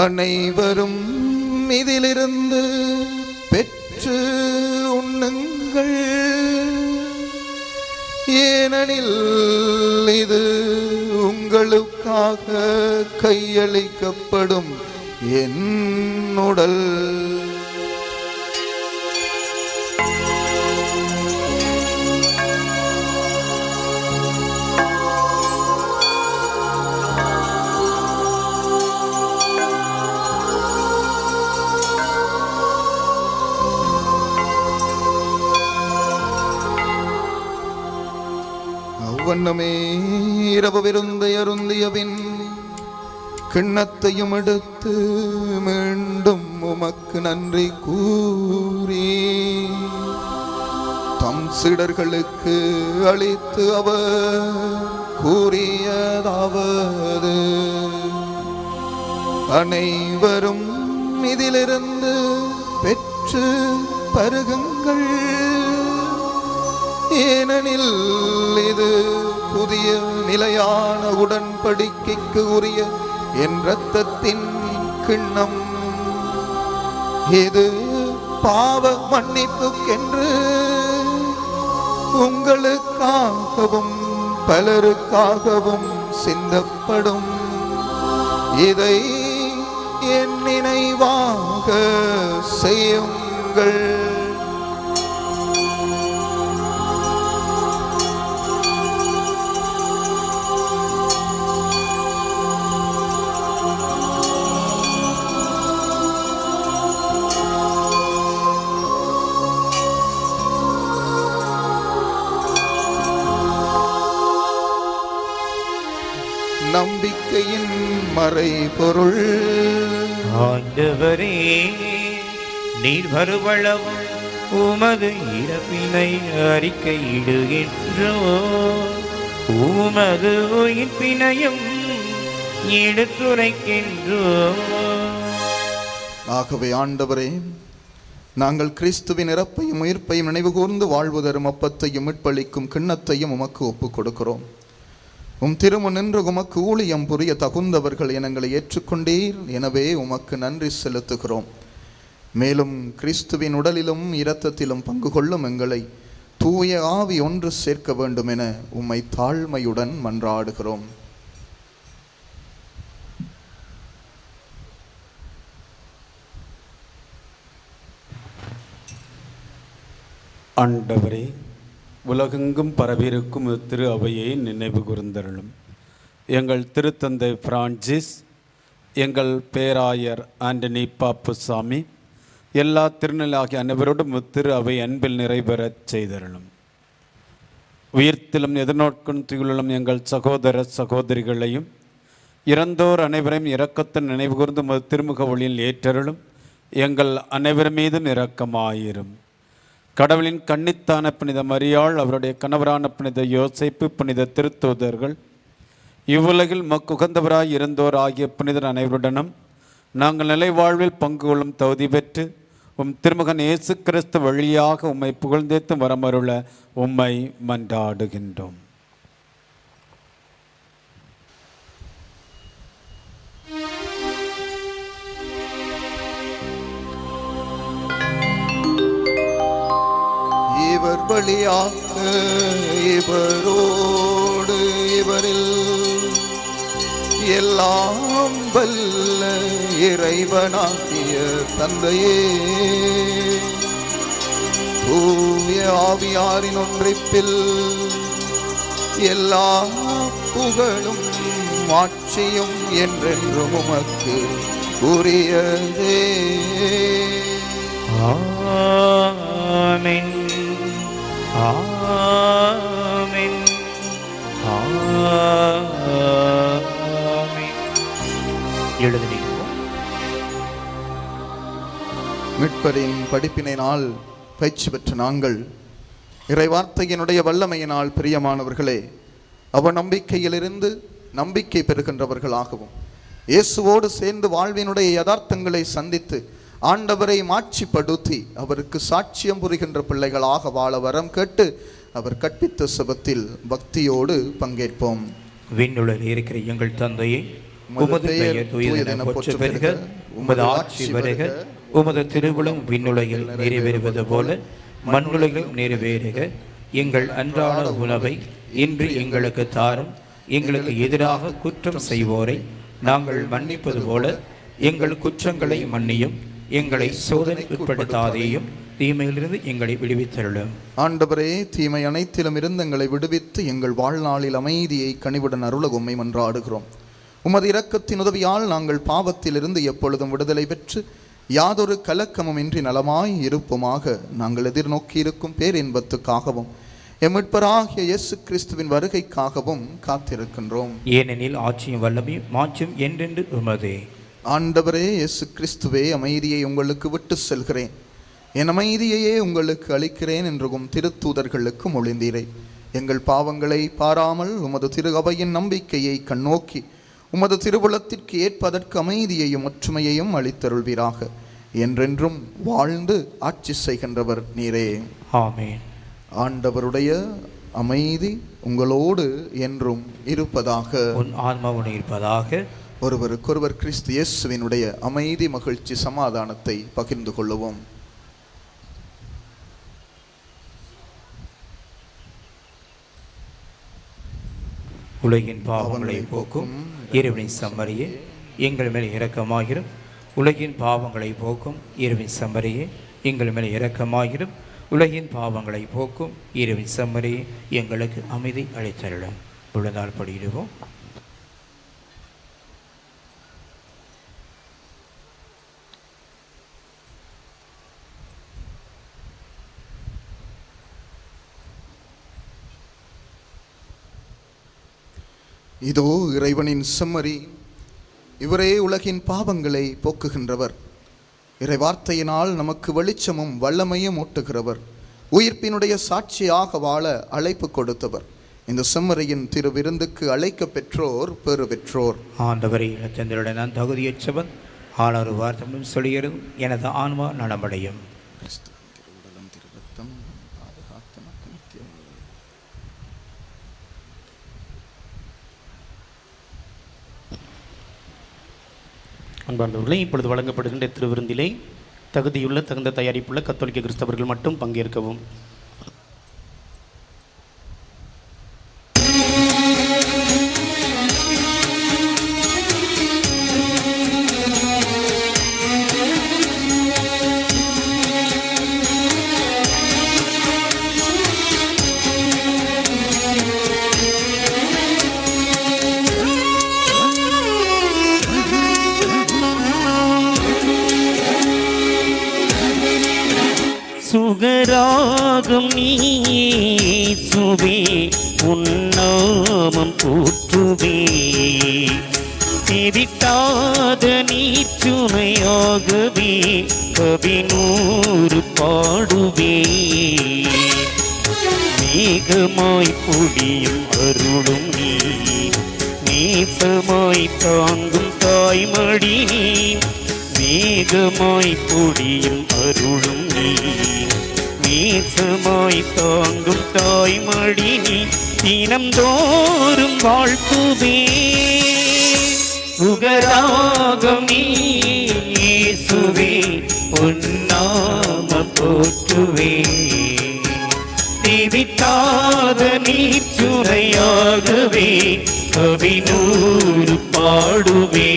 அனைவரும் இதிலிருந்து பெற்று உண்ணுங்கள், ஏனெனில் இது உங்களுக்காக கையளிக்கப்படும் என் உடல். அவ்வண்ணமே இரவு விருந்தை அருந்தியபின் கிண்ணத்தையும் எடுத்து மீண்டும் உமக்கு நன்றி கூறி தம் சீடர்களுக்கு அளித்து அவர் கூறியதாவது: அனைவரும் இதிலிருந்து பெற்று பருகுங்கள், ஏனெனில் இது புதிய நிலையான உடன்படிக்கைக்கு உரிய என் இரத்தத்தின் கிண்ணம். இது பாவ மன்னிப்புக்கென்று உங்களுக்காகவும் பலருக்காகவும் சிந்தப்படும். இதை என் நினைவாக செய்யுங்கள். நம்பிக்கையின் மறைபொருள். ஆண்டவரே, நீர் வருவளவும் உமது இறப்பினை அறிக்கையிடுகின்றோ, உமது உயிர்ப்பினையும் எடுத்துரைக்கின்றோ. ஆகவே ஆண்டவரே, நாங்கள் கிறிஸ்துவின் இறப்பையும் உயிர்ப்பையும் நினைவு கூர்ந்து வாழ்வு தரும் அப்பத்தையும் மீட்பளிக்கும் கிண்ணத்தையும் உமக்கு ஒப்புக் கொடுக்கிறோம். உம் திருமுன் நின்று உமக்கு ஊழியம் புரிய தகுந்தவர்கள் எங்களை ஏற்றுக்கொண்டீர். எனவே உமக்கு நன்றி செலுத்துகிறோம். மேலும் கிறிஸ்துவின் உடலிலும் இரத்தத்திலும் பங்கு கொள்ளும் எங்களை தூய ஆவி ஒன்று சேர்க்க வேண்டும் என உம்மை தாழ்மையுடன் மன்றாடுகிறோம். ஆண்டவரே, உலகெங்கும் பரவியிருக்கும் திரு அவையை நினைவு கூர்ந்தருளும். எங்கள் திருத்தந்தை பிரான்சிஸ், எங்கள் பேராயர் ஆண்டனி பாப்புசாமி, எல்லா திருநிலாகிய அனைவரோடும் திரு அவை அன்பில் நிறைவேறச் செய்தருளும். உயிர்த்திலும் எதிர்நோக்கும் துயிலும் எங்கள் சகோதர சகோதரிகளையும் இறந்தோர் அனைவரையும் இரக்கத்தின் நினைவு கூர்ந்து திருமுக ஒளியில் ஏற்றருளும். எங்கள் அனைவர் மீதும் இரக்கமாயிரும். கடவுளின் கன்னித்தான புனித மரியாள், அவருடைய கணவரான புனித யோசேப்பு, புனித திருத்தூதர்கள், இவ்வுலகில் உகந்தவராய் இருந்தோர் ஆகிய புனிதர் அனைவருடனும் நாங்கள் நிலை வாழ்வில் பங்கு கொள்ளும் தகுதி பெற்று உம் திருமகன் இயேசு கிறிஸ்து வழியாக உம்மை புகழ்ந்தேத்து வரமருள உம்மை மன்றாடுகின்றோம். இவர் வழியாக இவரோடு இவரில் எல்லாம் வல்ல இறைவனாகிய தந்தையே, தூய ஆவியாரின் ஒன்றிப்பில் எல்லா புகழும் ஆட்சியும் என்றென்றும் உமக்கு உரியதே. ஆமென், ஆமென், ஆமென். எழுதுகிறோம். மீட்பரின் படிப்பினால் பயிற்சி பெற்ற நாங்கள் இறைவார்த்தையினுடைய வல்லமையினால் பிரியமானவர்களே, அவநம்பிக்கையிலிருந்து நம்பிக்கை பெறுகின்றவர்களாகவும் இயேசுவோடு சேர்ந்து வாழ்வினுடைய யதார்த்தங்களை சந்தித்து ஆண்டவரை மாட்சிப்படுத்தி அவருக்கு சாட்சியம் புரிகின்ற பிள்ளைகளாக வாழ வரம் கேட்டு அவர் கற்பித்த சபத்தில் பக்தியோடு பங்கேற்போம். விண்ணுலகில் இருக்கிற எங்கள் தந்தையை, உமது பெயர் தூயதென போற்ற பெறுக, உமது ஆட்சி வருக, உமது திருவுளம் விண்ணுலகில் நிறைவேறுவது போல மண்ணுலகில் நிறைவேறுக. எங்கள் அன்றாட உணவை இன்று எங்களுக்கு தாரும். எங்களுக்கு எதிராக குற்றம் செய்வோரை நாங்கள் மன்னிப்பது போல எங்கள் குற்றங்களை மன்னியும். எங்களை சோதனைக்கு உட்படுத்தாதேயும், தீமையிலிருந்து எங்களை விடுவித்தருளும். ஆண்டவரே, தீமை அனைத்திலும் இருந்து எங்களை விடுவித்து எங்கள் வாழ்நாளில் அமைதியை கனிவுடன் அருள உம்மை மன்றாடுகிறோம். உமது இரக்கத்தின் உதவியால் நாங்கள் பாவத்திலிருந்து எப்பொழுதும் விடுதலை பெற்று யாதொரு கலக்கமும் இன்றி நலமாய் இருப்போமாக. நாங்கள் எதிர்நோக்கி இருக்கும் பேரின்பத்துக்காகவும் எம்மிட்பராகிய இயேசு கிறிஸ்துவின் வருகைக்காகவும் காத்திருக்கின்றோம். ஏனெனில் ஆட்சியும் வல்லமையும் மாட்சியும் என்றென்று உமதே. ஆண்டவரே இயேசு கிறிஸ்துவே, அமைதியை உங்களுக்கு விட்டு செல்கிறேன், என் அமைதியையே உங்களுக்கு அளிக்கிறேன் என்றும் திருத்தூதர்களுக்கு மொழிந்தீரே. எங்கள் பாவங்களை பாராமல் உமது திரு அவையின் நம்பிக்கையை கண்ணோக்கி உமது திருவுளத்திற்கு ஏற்பதற்கு அமைதியையும் ஒற்றுமையையும் அளித்தருள்வீராக. என்றென்றும் வாழ்ந்து ஆட்சி செய்கின்றவர் நீரே. ஆமென். ஆண்டவருடைய அமைதி உங்களோடு என்றும் இருப்பதாக. உன் ஆன்மாவுடன் இருப்பதாக. ஒருவருக்கொருவர் கிறிஸ்து இயேசுவினுடைய அமைதி, மகிழ்ச்சி, சமாதானத்தை பகிர்ந்து கொள்ளுவோம். உலகின் பாவங்களை போக்கும் இறைவனின் செம்மறியே, எங்கள் மேல் இரக்கமாகிரும். உலகின் பாவங்களை போக்கும் இறைவனின் செம்மறியே, எங்கள் மேல் இரக்கமாகிரும். உலகின் பாவங்களை போக்கும் இறைவனின் செம்மறியே, எங்களுக்கு அமைதி அளித்தருளும். விழுந்தால் படியிடுவோம். இதோ இறைவனின் செம்மறி, இவரே உலகின் பாவங்களை போக்குகின்றவர். இறை வார்த்தையினால் நமக்கு வெளிச்சமும் வல்லமையும் ஊட்டுகிறவர். உயிர்ப்பினுடைய சாட்சியாக வாழ அழைப்பு கொடுத்தவர். இந்த செம்மறியின் திருவிருந்துக்கு அழைக்க பெற்றோர் பெறு பெற்றோர். ஆண்டவரை இனத்தந்தருடன் நான் தகுதியற்றவன், ஆனால் வார்த்தை சொல்லியதும் எனது ஆன்மா நலமடையும். அன்பார்ந்தவர்களே, இப்பொழுது வழங்கப்படுகின்ற திருவிருந்திலே தகுதியுள்ள தகுந்த தயாரிப்புள்ள கத்தோலிக்க கிறிஸ்தவர்கள் மட்டும் பங்கேற்கவும். சுகராகம் நீசுவே, உன்னாமம் போற்றுவே. தேவிட்டாத நீச்சுமையாகவே, கவினூறு பாடுவே. மேகமாய் பொழியும் அருளும் நீ, நேசமாய் தாங்கும் தாய்மடி நீ. மேகமாய் பொழியும் அருளும் நீ, நேசமாய் தாங்கும் தாய்மடி நீ. தினம்தோறும் வாழ்த்துவே. சுகராகம் நீசுவே, பொன்னாம போற்றுவே. திவிட்டாத நீச்சுரையாகவே, கவினூறு பாடுவே.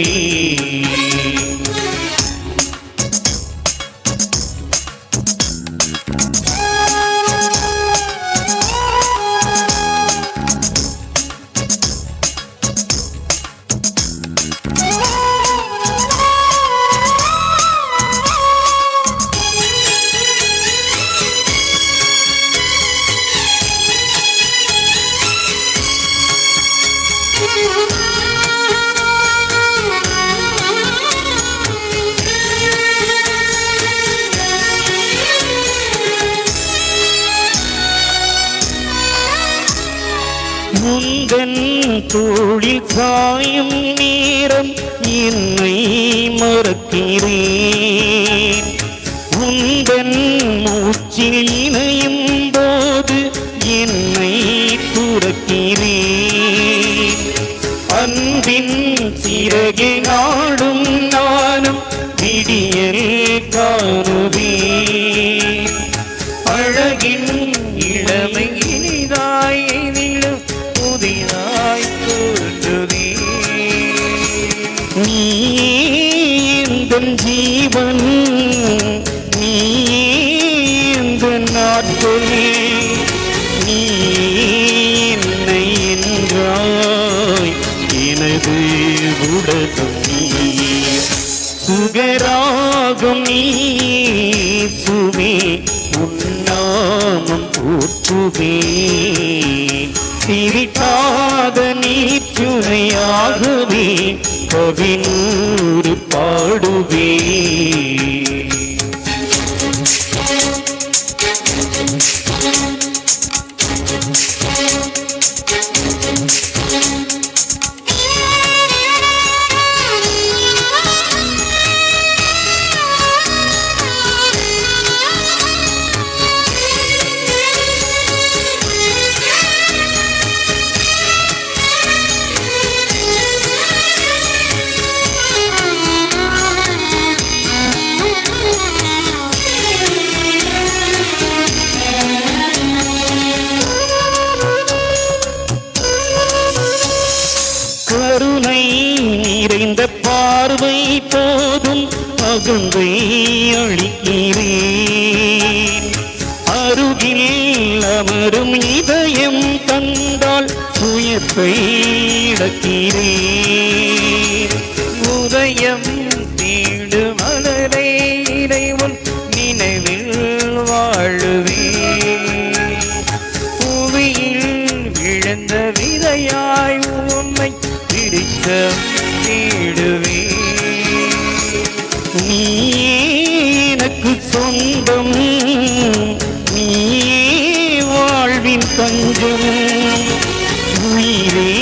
முந்தன் தோளில் சாயும் நேரம் என்னை மறக்கிறேன். உந்தன் மூச்சில் இணையும் போது என்னை துறக்கிறேன். அன்பின் சிறகை நாடும் நானும் விடியல் காணுவேன். அழகின் இளமை இனிதாய் எனிலும் புதிதாய் தோன்றுவே. நீ எந்தன் ஜீவன், நீ எந்தன் நாட்களே. நீ என்னை என்றாய், எனது உலகம் நீ. சுகராகம் நீசுவே, உன்னாமம் போற்றுவே. திரிட்டாத நீச்சுனையாகவே, கவினூறு பாடுவே. கருணை நிறைந்த பார்வை போதும் அகந்தை அளிக்கிறேன். அருகில் அமரும் இதயம் தந்தால் சுயத்தை இழக்கிறேன். உதயம் தேடு மலரே இறைவன் நினைவில் வாழுவேன். புவியில் விழுந்த விதையாய் உன்னை பிடிக்க தேடுவேன். நீ எனக்கு சொந்தம், நீ வாழ்வின் தஞ்சம். உயிரே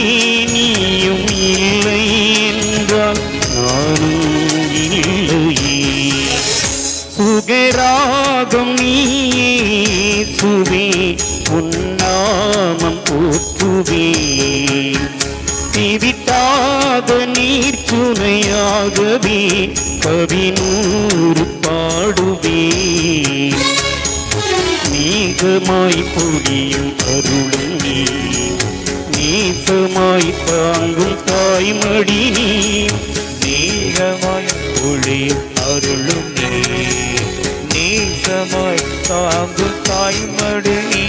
நீயும் இல்லை என்றால் நானும் இல்லையே. சுகராகம் நீயே சுவே உன்னாமம் போற்றுவே. திவிட்டாத நீர் துணையாகவே கவினூறு பாடுவே. மேகமாய் பொழியும் அருளும் நீ, நேசமாய் தாங்கும் தாய்மடி நீ. மேகமாய் பொழியும் அருளும் நீ, நேசமாய் தாங்கும் தாய்மடி நீ.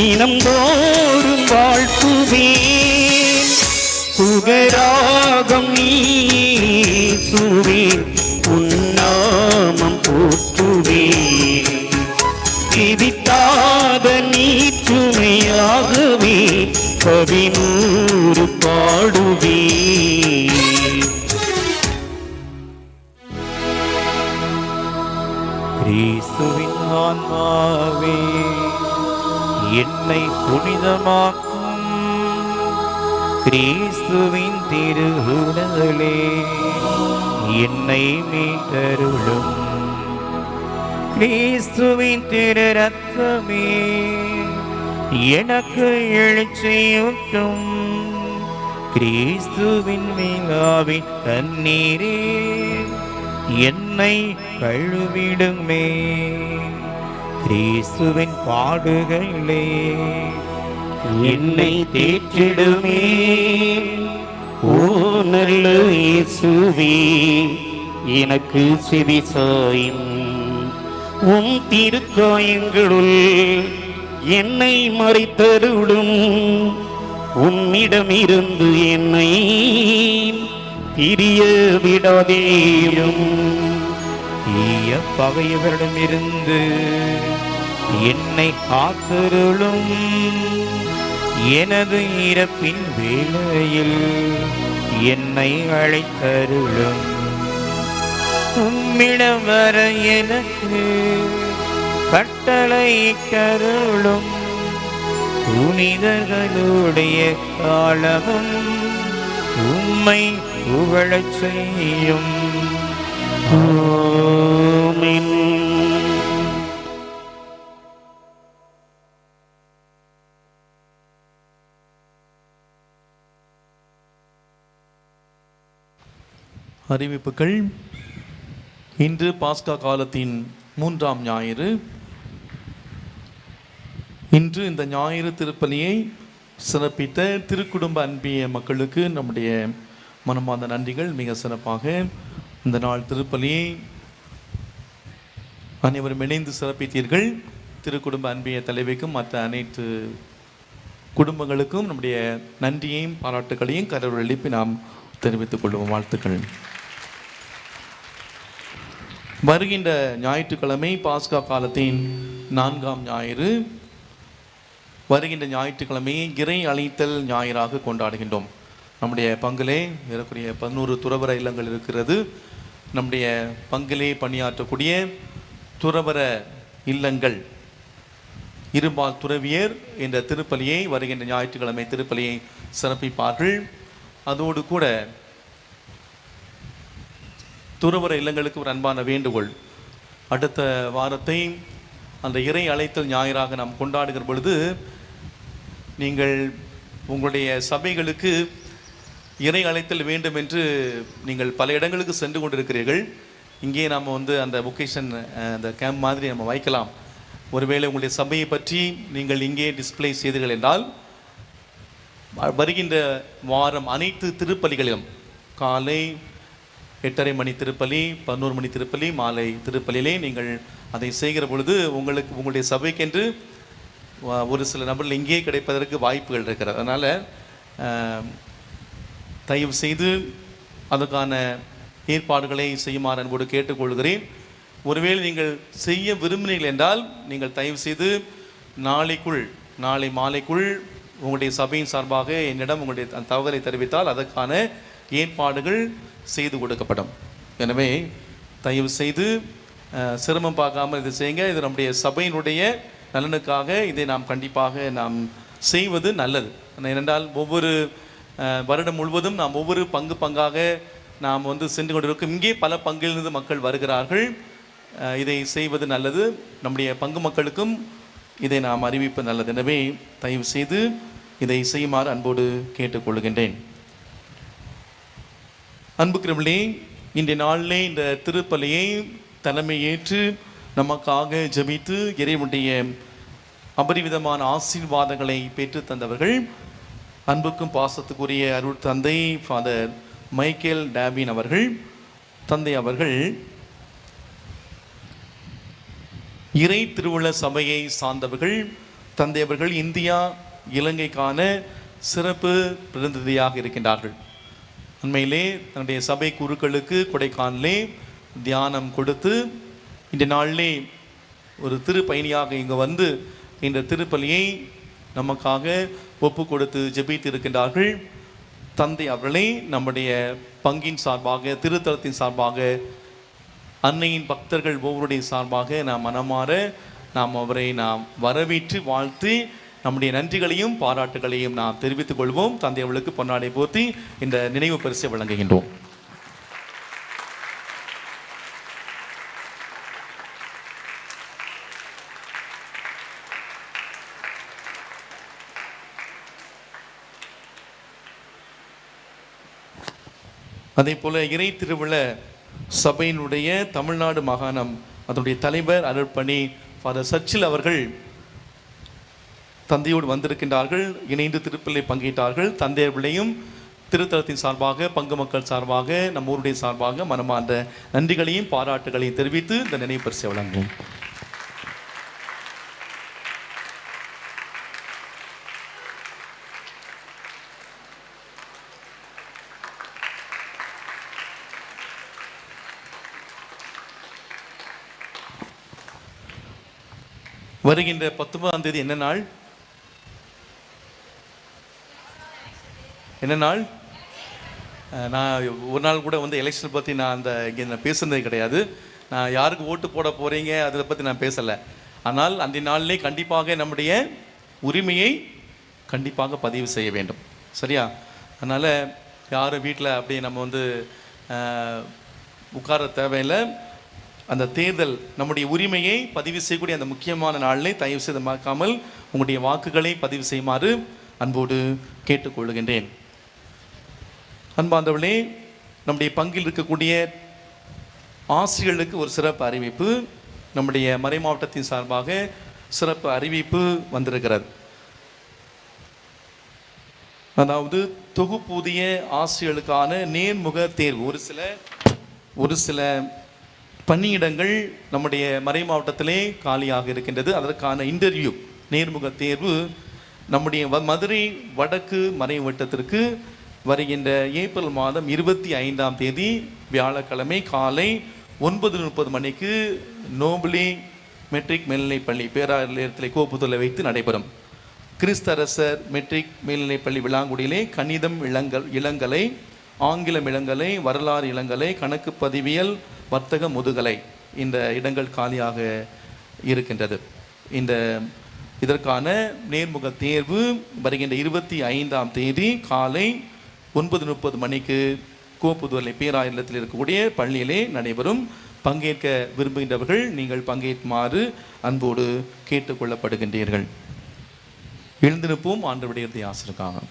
இனந்தோறும் வாழ்த்துவேன். சுகராகம் நீ சுவே உன்னாமம் போற்றுவேன். திவித்தாத நீச்சுமையாகவே கவினூறு பாடுவே. கிறிஸ்துவின் ஆன்மாவே என்னை புனிதமாக்கும். கிறிஸ்துவின் திருவுடலே என்னை மீட்டருளும். கிறிஸ்துவின் திரு ரத்தமே எனக்கு எழுச்சியூட்டும். கிறிஸ்துவின் விழாவின் தண்ணீரே என்னை கழுவிடுமே. கிறிஸ்துவின் பாடுகளே என்னை தேற்றிடுமே. ஓ நல்ல இயேசுவே, எனக்கு செவி சாயும். உம் திருக்காயங்களுள் என்னை மறைத்தருளும். உம்மிடமிருந்து என்னை பிரிய விடாதேயும். தீய பகைவரிடமிருந்து என்னை காத்தருளும். எனது இறப்பின் வேளையில் என்னை அழைத்தருளும். உம்மிடம் வர எனக்கு கட்டளை கருளும். புனிதர்களுடைய காலமும் உம்மை புகழச் செய்யும். ஆமென். அறிவிப்புகள். இன்று பாஸ்கா காலத்தின் 3ஆம் ஞாயிறு. இன்று இந்த ஞாயிறு திருப்பலியை சிறப்பித்த திருக்குடும்ப அன்பிய மக்களுக்கு நம்முடைய மனமார்ந்த நன்றிகள். மிக சிறப்பாக இந்த நாள் திருப்பலியை அனைவரும் இணைந்து சிறப்பித்தீர்கள். திருக்குடும்ப அன்பிய தலைவிக்கும் மற்ற அனைத்து குடும்பங்களுக்கும் நம்முடைய நன்றியையும் பாராட்டுகளையும் கடவுள் எழுப்பி நாம் தெரிவித்துக் கொள்வோம். வாழ்த்துக்கள். வருகின்ற ஞாயிற்றுக்கிழமை பாஸ்கா காலத்தின் 4ஆம் ஞாயிறு. வருகின்ற ஞாயிற்றுக்கிழமையை இறை அழைத்தல் ஞாயிறாக கொண்டாடுகின்றோம். நம்முடைய பங்கிலே ஏறக்குறைய 11 துறவர இல்லங்கள் இருக்கிறது. நம்முடைய பங்கிலே பணியாற்றக்கூடிய துறவர இல்லங்கள் இருபால் துறவியர் என்ற திருப்பலியை வருகின்ற ஞாயிற்றுக்கிழமை திருப்பலியை சிறப்பிப்பார்கள். அதோடு கூட துறவர இல்லங்களுக்கு ஒரு அன்பான வேண்டுகோள். அடுத்த வாரத்தை அந்த இறை அழைத்தல் ஞாயிறாக நாம் கொண்டாடுகிற பொழுது நீங்கள் உங்களுடைய சபைகளுக்கு இறை அழைத்தல் வேண்டும் என்று நீங்கள் பல இடங்களுக்கு சென்று கொண்டிருக்கிறீர்கள். இங்கே நாம் அந்த வொகேஷன் அந்த கேம்ப் மாதிரி நம்ம வைக்கலாம். ஒருவேளை உங்களுடைய சபையை பற்றி நீங்கள் இங்கே டிஸ்பிளே செய்தீர்கள் என்றால் வருகின்ற வாரம் அனைத்து திருப்பலிகளிலும் காலை 8:30 மணி திருப்பலி, 11 மணி திருப்பலி, மாலை திருப்பலியிலே நீங்கள் அதை செய்கிற பொழுது உங்களுடைய சபைக்கென்று ஒரு சில நபர்கள் இங்கே கிடைப்பதற்கு வாய்ப்புகள் இருக்கிறது. அதனால் தயவு செய்து அதற்கான ஏற்பாடுகளை செய்யுமாறு அன்போடு கேட்டுக்கொள்கிறேன். ஒருவேளை நீங்கள் செய்ய விரும்பினீர்கள் என்றால் நீங்கள் தயவு செய்து நாளை மாலைக்குள் உங்களுடைய சபையின் சார்பாக என்னிடம் உங்களுடைய தகவலை தெரிவித்தால் அதற்கான ஏற்பாடுகள் செய்து கொடுக்கப்படும். எனவே தயவு செய்து சிரமம் பார்க்காமல் இதை செய்யுங்க. இது நம்முடைய சபையினுடைய நலனுக்காக இதை நாம் கண்டிப்பாக நாம் செய்வது நல்லது. ஏனென்றால் ஒவ்வொரு வருடம் முழுவதும் நாம் ஒவ்வொரு பங்காக நாம் சென்று கொண்டிருக்கும். இங்கே பல பங்கிலிருந்து மக்கள் வருகிறார்கள். இதை செய்வது நல்லது. நம்முடைய பங்கு மக்களுக்கும் இதை நாம் அறிவிப்பது நல்லது. எனவே தயவு செய்து இதை செய்யுமாறு அன்போடு கேட்டுக்கொள்கின்றேன். அன்புக்குரியவர்களே, இன்றைய நாளிலே இந்த திருப்பலியை தலைமை ஏற்று நமக்காக ஜெபித்து இறைவனுடைய அபரிவிதமான ஆசீர்வாதங்களை பெற்று தந்தவர்கள் அன்புக்கும் பாசத்துக்குரிய அருள் தந்தை ஃபாதர் மைக்கேல் டேபின் அவர்கள். தந்தை அவர்கள் இறை திருவுள்ள சபையை சார்ந்தவர்கள். தந்தை அவர்கள் இந்தியா இலங்கைக்கான சிறப்பு பிரதிநிதியாக இருக்கின்றார்கள். உண்மையிலே தன்னுடைய சபை குருக்களுக்கு கொடைக்கானலே தியானம் கொடுத்து இந்த நாளிலே ஒரு திருப்பயணியாக இங்கு இந்த திருப்பலியை நமக்காக ஒப்பு கொடுத்து ஜெபித்து இருக்கின்றார்கள். தந்தை அவர்களை நம்முடைய பங்கின் சார்பாக, திருத்தலத்தின் சார்பாக, அன்னையின் பக்தர்கள் ஒவ்வொருடைய சார்பாக நாம் மனமாற அவரை வரவேற்று வாழ்த்து நம்முடைய நன்றிகளையும் பாராட்டுகளையும் நாம் தெரிவித்துக் கொள்வோம். தந்தை அவர்களுக்கு பொன்னாடை போர்த்தி இந்த நினைவு பரிசை வழங்குகின்றோம். அதே போல இறை திருவுள்ள சபையினுடைய தமிழ்நாடு மாகாணம் அதனுடைய தலைவர் அருட்பணி ஃபாதர் சர்ச்சில் அவர்கள் தந்தையோடு வந்திருக்கின்றார்கள். இணைந்து திருப்பலியை பங்கேற்றார்கள். தந்தையர்களையும் திருத்தலத்தின் சார்பாக, பங்கு மக்கள் சார்பாக, நம் ஊருடைய சார்பாக மனமார்ந்த நன்றிகளையும் பாராட்டுகளையும் தெரிவித்து இந்த நினைவு பரிசை வழங்கும். வருகின்ற 19ஆம் தேதி என்ன நாள்? நான் ஒரு நாள் கூட எலெக்ஷனை பற்றி நான் இங்கே நான் பேசுனதே கிடையாது. நான் யாருக்கு ஓட்டு போட போகிறீங்க அதை பற்றி நான் பேசலை. ஆனால் அந்த நாளிலே கண்டிப்பாக நம்முடைய உரிமையை கண்டிப்பாக பதிவு செய்ய வேண்டும். சரியா? அதனால் யாரும் வீட்டில் அப்படியே நம்ம உட்கார தேவையில்லை. அந்த தேர்தல் நம்முடைய உரிமையை பதிவு செய்யக்கூடிய அந்த முக்கியமான நாளிலே தயவு செய்து மறக்காமல் உங்களுடைய வாக்குகளை பதிவு செய்யுமாறு அன்போடு கேட்டுக்கொள்கின்றேன். அன்பார்ந்தவர்களே, நம்முடைய பங்கில் இருக்கக்கூடிய ஆசிரியர்களுக்கு ஒரு சிறப்பு அறிவிப்பு. நம்முடைய மறை மாவட்டத்தின் சார்பாக சிறப்பு அறிவிப்பு வந்திருக்கிறது. அதாவது தொகுப்பூதிய ஆசிரியர்களுக்கான நேர்முக தேர்வு. ஒரு சில பணியிடங்கள் நம்முடைய மறை மாவட்டத்திலே காலியாக இருக்கின்றது. அதற்கான இன்டர்வியூ நேர்முக தேர்வு நம்முடைய மதுரை வடக்கு மறை மாவட்டத்திற்கு வருகின்ற ஏப்ரல் மாதம் 25ஆம் தேதி வியாழக்கிழமை காலை 9:30 மணிக்கு நோபிளி மெட்ரிக் மேல்நிலைப்பள்ளி பேராலயத்தில் கோப்புதலை வைத்து நடைபெறும். கிறிஸ்தரசர் மெட்ரிக் மேல்நிலைப்பள்ளி விளாங்குடியிலே கணிதம் இளங்கலை, ஆங்கிலம் இளங்கலை, வரலாறு இளங்கலை, கணக்கு பதிவியல், வர்த்தக முதுகலை இந்த இடங்கள் காலியாக இருக்கின்றது. இதற்கான நேர்முக தேர்வு வருகின்ற 25ஆம் தேதி காலை 9:30 மணிக்கு கோப்புதுவலை பேராயத்தில் இருக்கக்கூடிய பள்ளியிலே நடைபெறும். பங்கேற்க விரும்புகின்றவர்கள் நீங்கள் பங்கேற்குமாறு அன்போடு கேட்டுக்கொள்ளப்படுகின்றீர்கள். எழுந்திருப்போம். ஆண்டவருடைய ஆசிரியக்காக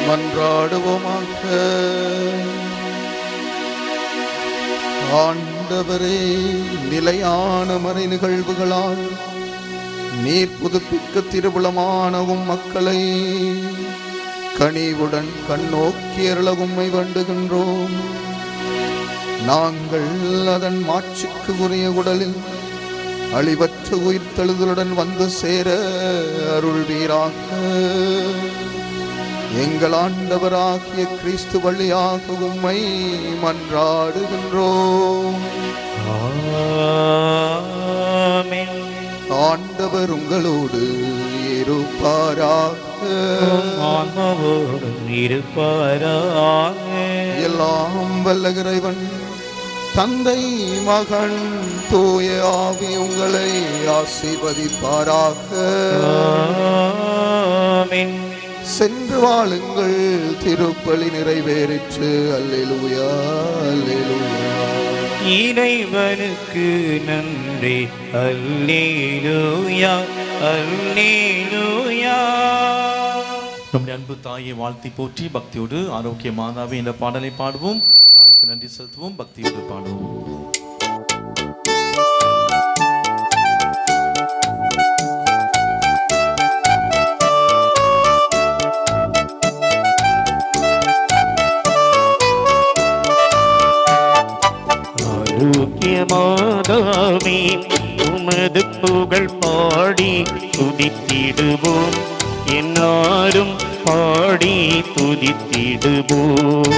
மன்றாடுவோமாக. ஆண்டவரே, நிலையான மறை நிகழ்வுகளால் நீர் புதுப்பிக்க திருவுளமானவும் மக்களை கனிவுடன் கண்ணோக்கி அருள உம்மை வேண்டுகின்றோம். நாங்கள் அதன் மாட்சிக்கு உரிய உடலில் அழிவற்ற உயிர்த்தெழுதலுடன் வந்து சேர அருள்வீராக. எங்கள் ஆண்டவராகிய கிறிஸ்து வழியாக உம்மை மன்றாடுகின்றோம். ஆண்டவர் உங்களோடு இருப்பாராக. எல்லாம் வல்ல இறைவன் தந்தை, மகன், தூய ஆவி உங்களை ஆசீர்வதிப்பாராக. சென்று வாழுங்கள், திருப்பலி நிறைவேறிற்று. அல்லேலூயா, அல்லேலூயா. இறைவனுக்கு நன்றி. அல்லேலூயா, அல்லேலூயா. நம்முடைய அன்பு தாயை வாழ்த்தி போற்றி பக்தியோடு ஆரோக்கிய மாதாவே என்ற பாடலை பாடுவோம். தாய்க்கு நன்றி செலுத்துவோம், பக்தியோடு பாடுவோம். மாதாவே, உமது புகழ் பாடி துதித்திடுவோம், என்னாரும் பாடி துதித்திடுவோம்.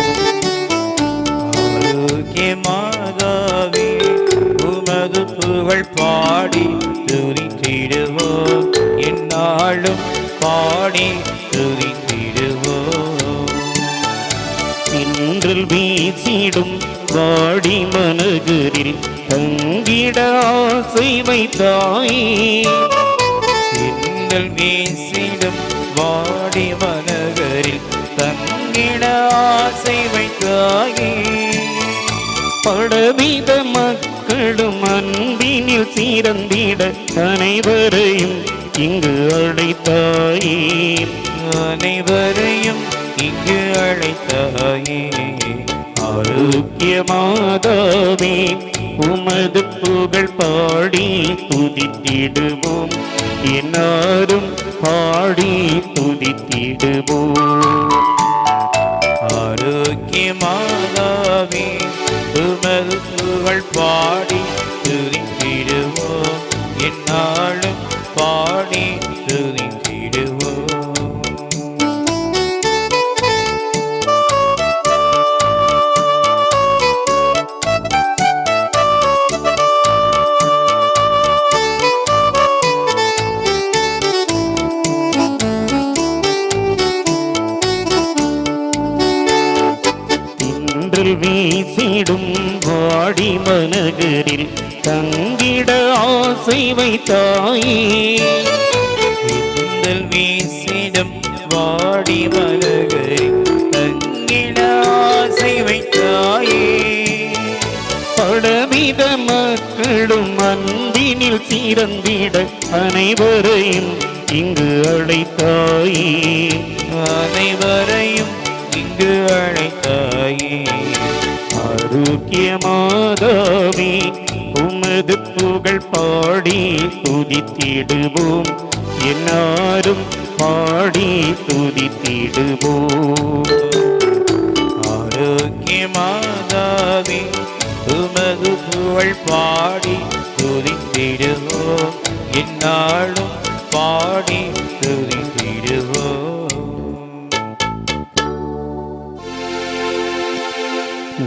மாதாவே, உமது புகழ் பாடி துதித்திடுவோம், என்னாலும் பாடி துதித்திடுவோம். இன்றில் வீசிடும் வாடி மனகரில் தங்கிட ஆசை வைத்தாயே. என்னல் வீசிடும் வாடி மனகரில் தங்கிட ஆசை வைத்தாயே. படவித மக்களும் அன்பினில் சீரந்திட அனைவரையும் இங்கு அழைத்தாயே. அனைவரையும் இங்கு அழைத்தாயே. ஆரோக்கிய மாதாவே, உமது புகழ் பாடி துதித்திடுவோம், என்னாரும் பாடி துதித்திடுவோம். ஆரோக்கிய மாதாவே, உமது புகழ் பாடி துதித்திடுவோம், என்னாலும் பாடி துதித்திடுவோம். வீசிடும் வாடி மனகரில் தங்கிட ஆசை வைத்தாயே. வீசிடும் வாடி மனகரில் தங்கிட ஆசை வைத்தாயே. படவித மக்களும் அன்பினில் சீரந்திட அனைவரையும் இங்கு அழைத்தாயே. அனைவரையும் இங்கு அழைத்தாயே. ஆரோக்கிய மாதாவே, உமது புகழ் பாடி துதித்திடுவோம், என்னாரும் பாடி துதித்திடுவோம். ஆரோக்கிய மாதாவே, உமது புகழ் பாடி துதித்திடுவோம், என்னாலும் பாடி துதித்திடுவோம்.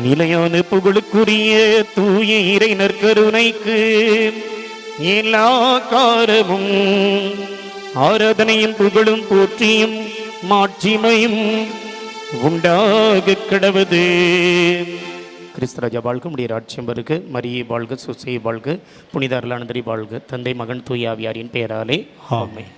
நிலையான புகழுக்குரிய தூய இறை நற்கருணைக்கு எல்லா காரமும் ஆராதனையும் புகழும் போற்றியும் மாட்சிமையும் உண்டாக கடவுது. கிறிஸ்தராஜா வாழ்க, உடைய ராட்சியம் வருக, மரியை வாழ்க, சுசையை வாழ்க, புனித அருளானந்தரி வாழ்க, தந்தை மகன் தூய ஆவியாரின் பெயராலே ஆமென்.